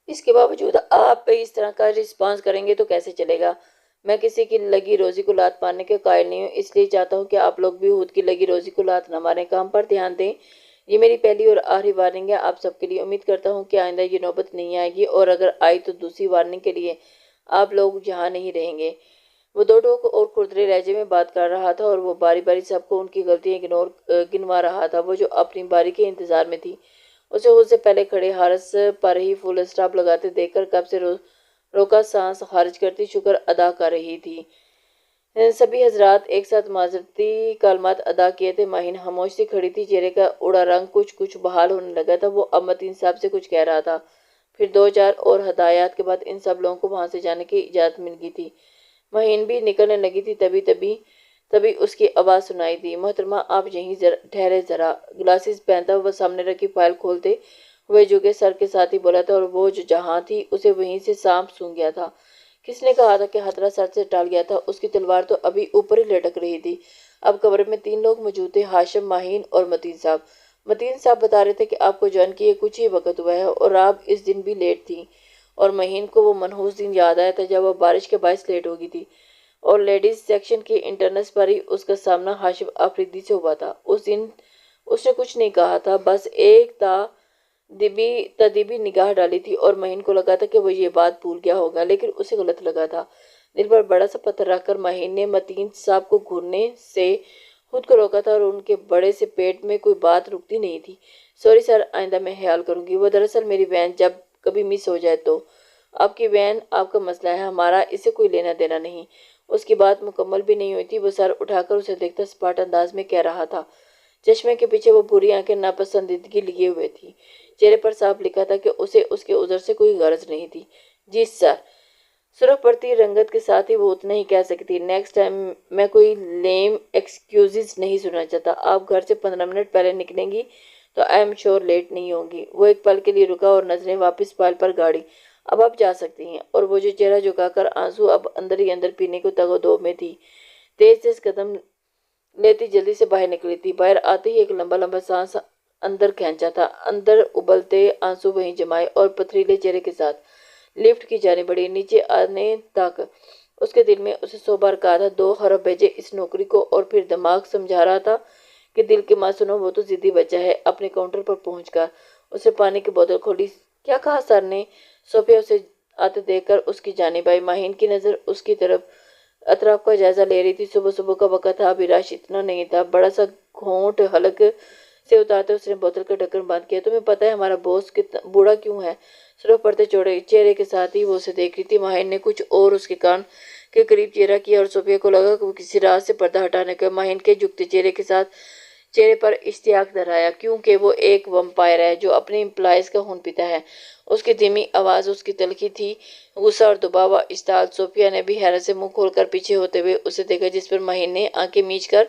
اس کے باوجود آپ پہ اس طرح کا رسپانس کریں گے تو کیسے چلے گا؟ میں کسی کی لگی روزی کو لات مارنے کے قائل نہیں ہوں، اس لیے چاہتا ہوں کہ آپ لوگ بھی خود کی لگی روزی کو لات نہ ماریں، کام پر دھیان دیں۔ یہ میری پہلی اور آخری وارننگ ہے آپ سب کے لیے۔ امید کرتا ہوں کہ آئندہ یہ نوبت نہیں آئے گی، اور اگر آئی تو دوسری وارننگ کے لیے آپ لوگ یہاں نہیں رہیں گے۔ وہ دو ٹوک اور کھردرے لہجے میں بات کر رہا تھا اور وہ باری باری سب کو ان کی غلطیاں گنوا رہا تھا۔ وہ جو اپنی باری کے انتظار میں تھی اسے خود سے پہلے کھڑے ہارس پر ہی فل اسٹاپ لگاتے دیکھ کر کب سے روکا سانس خارج کرتی شکر ادا کر رہی تھی۔ سبھی حضرات ایک ساتھ معذرتی کلمات ادا کیے تھے۔ مہین خاموش سی کھڑی تھی، چہرے کا اڑا رنگ کچھ بحال ہونے لگا تھا۔ وہ اب متین صاحب سے کچھ کہہ رہا تھا، پھر دو چار اور ہدایات کے بعد ان سب لوگوں کو وہاں سے جانے کی اجازت مل گئی تھی۔ مہین بھی نکلنے لگی تھی، تبھی اس کی آواز سنائی دی، محترمہ آپ یہیں ٹھہرے ذرا۔ گلاسز پہنتا ہوا سامنے رکھی فائل کھولتے ہوئے جھکے سر کے ساتھ ہی بولا تھا، اور وہ جو جہاں تھی اسے وہیں سے سانپ سونگھ گیا تھا۔ کس نے کہا تھا کہ خطرہ سر سے ٹال گیا تھا؟ اس کی تلوار تو ابھی اوپر ہی لٹک رہی تھی۔ اب کمرے میں 3 لوگ موجود تھے، ہاشم، مہین اور متین صاحب۔ متین صاحب بتا رہے تھے کہ آپ کو جوائن کیے کچھ ہی وقت ہوا ہے اور آپ اس دن بھی لیٹ تھیں، اور مہین کو وہ منحوس دن یاد آیا تھا جب وہ بارش کے باعث لیٹ ہو گئی تھی، اور لیڈیز سیکشن کے انٹرنس پر ہی اس کا سامنا ہاشم آفریدی سے ہوا تھا۔ اس دن اس نے کچھ نہیں کہا تھا، بس ایک تدبی نگاہ ڈالی تھی، اور مہین کو لگا تھا کہ وہ یہ بات بھول گیا ہوگا، لیکن اسے غلط لگا تھا۔ دل پر بڑا سا پتھر رکھ کر مہین نے متین صاحب کو گھورنے سے خود کو روکا تھا، اور ان کے بڑے سے پیٹ میں کوئی بات رکتی نہیں تھی۔ سوری سر، آئندہ میں خیال کروں گی۔ وہ دراصل میری وین جب کبھی مس ہو جائے تو۔ آپ کی وین آپ کا مسئلہ ہے، ہمارا اس سے کوئی لینا دینا نہیں۔ اس کی بات مکمل بھی نہیں ہوئی تھی، وہ سر اٹھا کر اسے دیکھتا سپاٹ انداز میں کہہ رہا تھا۔ چشمے کے پیچھے وہ بری آنکھیں ناپسندیدگی لیے ہوئے تھی، چہرے پر صاف لکھا تھا کہ اسے اس کے عذر سے کوئی غرض نہیں تھی۔ جی سر، سرخ پڑتی رنگت کے ساتھ ہی وہ اتنا ہی کہہ سکتی۔ نیکسٹ ٹائم میں کوئی لیم ایکسکیوزز نہیں سننا چاہتا۔ آپ گھر سے 15 منٹ پہلے نکلیں گی تو آئی ایم شور لیٹ نہیں ہوں گی۔ وہ ایک پل کے لیے رکا اور نظریں واپس فائل پر گاڑی۔ اب آپ جا سکتی ہیں۔ اور وہ جو چہرہ جھکا کر آنسو اب اندر ہی اندر پینے کو تگ و دو میں تھی، تیز قدم لیتی جلدی سے باہر نکلی تھی۔ باہر آتے ہی ایک لمبا سانس اندر کھینچا تھا، اندر ابلتے آنسو وہیں جمائے، اور پتھریلے چہرے کے ساتھ لفٹ کی جانب بڑھی۔ نیچے آنے تک اس کے دل میں اسے 100 بار کہا تھا 2 حرف بھیجے اس نوکری کو، اور پھر دماغ سمجھا رہا تھا کہ دل کی ماں سنو، وہ تو ضدی بچہ ہے۔ اپنے کاؤنٹر پر پہنچ کر اسے پانی کی بوتل کھولی۔ کیا کہا سر نے؟ صوفیہ اسے آتے دیکھ کر اس کی جانب آئی۔ مہین کی نظر اس کی طرف اطراف کا جائزہ لے رہی تھی۔ صبح کا وقت تھا، ابھی رش اتنا نہیں تھا۔ بڑا سا گھونٹ حلق سے اتارتے اس نے بوتل کا ڈھکن بند کیا۔ تمہیں پتہ ہے ہمارا باس کتنا بوڑھا کیوں ہے؟ سرخ پڑتے چہرے کے ساتھ ہی وہ اسے دیکھ رہی تھی۔ مہین نے کچھ اور اس کے کان کے قریب چہرہ کیا، اور صوفیہ کو لگا کہ وہ کسی راز سے پردہ ہٹانے کا مہین کے جھکتے چہرے کے ساتھ چہرے پر اشتیاق دہرایا، کیونکہ وہ ایک ویمپائر ہے جو اپنے امپلائیز کا خون پیتا ہے۔ اس کی دھیمی آواز اس کی تلخی تھی، غصہ اور دباؤ و اشتعال۔ صوفیہ نے بھی حیرت سے منہ کھول کر پیچھے ہوتے ہوئے اسے دیکھا، جس پر مہین نے آنکھیں میچ کر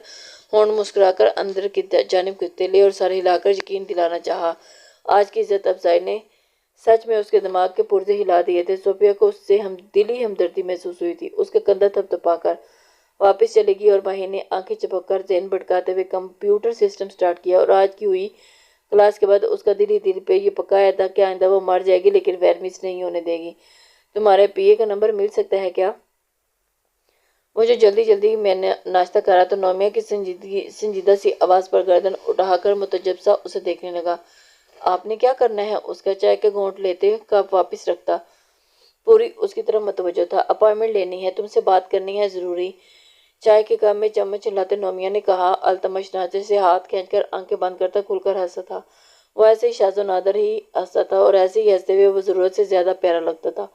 ہونٹ مسکرا کر اندر کی جانب گھستے لے اور سر ہلا کر یقین دلانا چاہا۔ آج کی عزت افزائی نے سچ میں اس کے دماغ کے پرزے ہلا دیے تھے۔ صوفیہ کو اس سے دلی ہمدردی محسوس ہوئی تھی۔ اس کا کندھا تھپتھپا کر واپس چلے گی، اور مہین نے آنکھیں چپک کر ذہن بھٹکاتے ہوئے کمپیوٹر سسٹم سٹارٹ کیا، اور آج کی ہوئی کلاس کے بعد اس کا دل ہی دل پہ یہ پکا ہے تھا کہ آئندہ وہ مر جائے گی لیکن وین مس نہیں ہونے دے گی۔ تمہارے پی اے کا نمبر مل سکتا ہے کیا؟ مجھے جلدی جلدی میں نے ناشتہ کرا تو نومیہ کی سنجیدہ سی آواز پر گردن اٹھا کر متعجب سا اسے دیکھنے لگا۔ آپ نے کیا کرنا ہے؟ اس کا چائے کا گھونٹ لیتے کپ واپس رکھتا پوری اس کی طرف متوجہ تھا۔ اپائنٹمنٹ لینی ہے، تم سے بات کرنی ہے ضروری۔ چائے کے کپ میں چمچ ہلاتے نومیہ نے کہا۔ التمش ڈھانچے سے ہاتھ کھینچ کر آنکھیں بند کرتا کھل کر ہنسا تھا۔ وہ ایسے ہی شاذ و نادر ہی ہنستا تھا اور ایسے ہی ہنستے ہوئے وہ ضرورت سے زیادہ پیارا لگتا تھا۔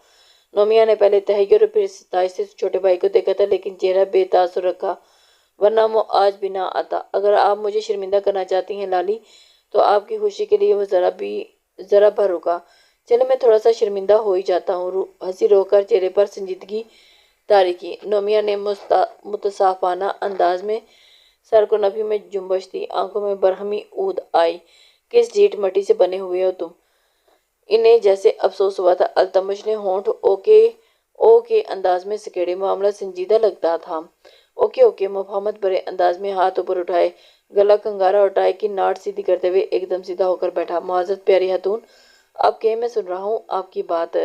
نومیہ نے پہلے تحیر اور پھر ستائش سے چھوٹے بھائی کو دیکھا تھا، لیکن چہرہ بے تاثر رکھا، ورنہ وہ آج بھی نہ آتا۔ اگر آپ مجھے شرمندہ کرنا چاہتی ہیں لالی، تو آپ کی خوشی کے لیے وہ ذرا بھر رکا۔ چلے میں تھوڑا سا شرمندہ ہو ہی جاتا ہوں۔ ہنسی روک کر چہرے پر سنجیدگی طاری کی، نومیہ نے متصافانہ انداز میں سر کو نفی میں جنبش دی، آنکھوں میں برہمی اود آئی۔ کس ڈھیٹ مٹی سے بنے ہوئے ہو تم؟ انہیں جیسے افسوس ہوا تھا۔ التمش نے ہونٹ او کے انداز میں سکیڑے، معاملہ سنجیدہ لگتا تھا۔ اوکے، مفاہمت بھرے انداز میں ہاتھ اوپر اٹھائے، گلا کنگارا اور ٹائی کی ناٹ سیدھی کرتے ہوئے ایک دم سیدھا ہو کر بیٹھا۔ معزز پیاری خاتون، آپ کہیں میں سن رہا ہوں آپ کی بات۔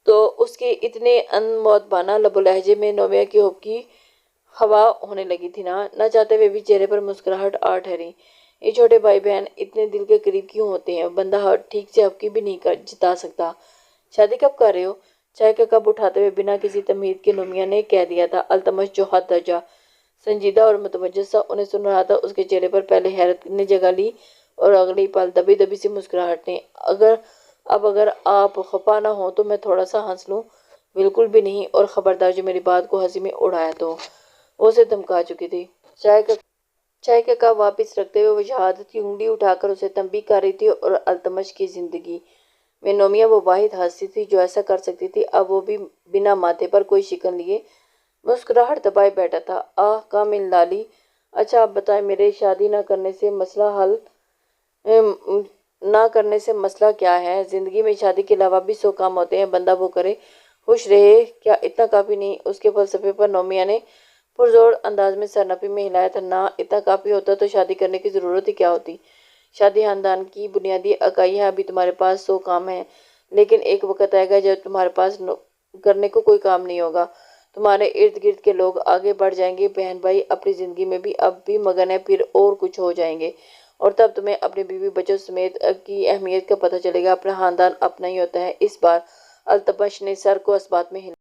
تو اس کے اتنے مؤدبانہ لب و لہجے میں نومیہ کی حب کی ہوا ہونے لگی تھی نہ چاہتے ہوئے بھی چہرے پر مسکراہٹ آ ٹھہری۔ یہ چھوٹے بھائی بہن اتنے دل کے قریب کیوں ہوتے ہیں؟ بندہ ٹھیک سے حب کی بھی نہیں جتا سکتا۔ شادی کب کر رہے ہو؟ چائے کا کپ اٹھاتے ہوئے بنا کسی تمہید کے نومیہ نے کہہ دیا تھا۔ التمش جو حد درجہ سنجیدہ اور متوجہ سا انہیں سن رہا تھا، اس کے چہرے پر پہلے حیرت نے جگہ لی اور اگلی پل دبی دبی سی مسکراہٹ نے۔ اگر آپ خفا نہ ہوں تو میں تھوڑا سا ہنس لوں؟ بالکل بھی نہیں، اور خبردار جو میری بات کو ہنسی میں اڑایا تو۔ وہ اسے دھمکا چکی تھی۔ چائے کا کپ واپس رکھتے ہوئے وہ شہادت کی انگلی اٹھا کر اسے تنبیہ کر رہی تھی، اور التمش کی زندگی میں نومیہ وہ واحد ہستی تھی جو ایسا کر سکتی تھی۔ اب وہ بھی بنا ماتھے پر کوئی شکن لیے مسکراہٹ دبائے بیٹھا تھا۔ آہ کامل لالی، اچھا آپ بتائیں، میرے شادی نہ کرنے سے مسئلہ کیا ہے؟ زندگی میں شادی کے علاوہ بھی 100 کام ہوتے ہیں، بندہ وہ کرے، خوش رہے، کیا اتنا کافی نہیں؟ اس کے فلسفے پر نومیہ نے پرزور انداز میں سر نفی میں ہلایا تھا۔ نہ اتنا کافی ہوتا تو شادی کرنے کی ضرورت ہی کیا ہوتی؟ شادی خاندان کی بنیادی اکائی ہے۔ ابھی تمہارے پاس 100 کام ہیں، لیکن ایک وقت آئے گا جب تمہارے پاس کرنے کو کوئی کام نہیں ہوگا۔ تمہارے ارد گرد کے لوگ آگے بڑھ جائیں گے، بہن بھائی اپنی زندگی میں بھی اب بھی مگن ہیں، پھر اور کچھ ہو جائیں گے، اور تب تمہیں اپنی بیوی بچوں سمیت کی اہمیت کا پتہ چلے گا۔ اپنا خاندان اپنا ہی ہوتا ہے۔ اس بار التمش نے سر کو اثبات میں ہلایا۔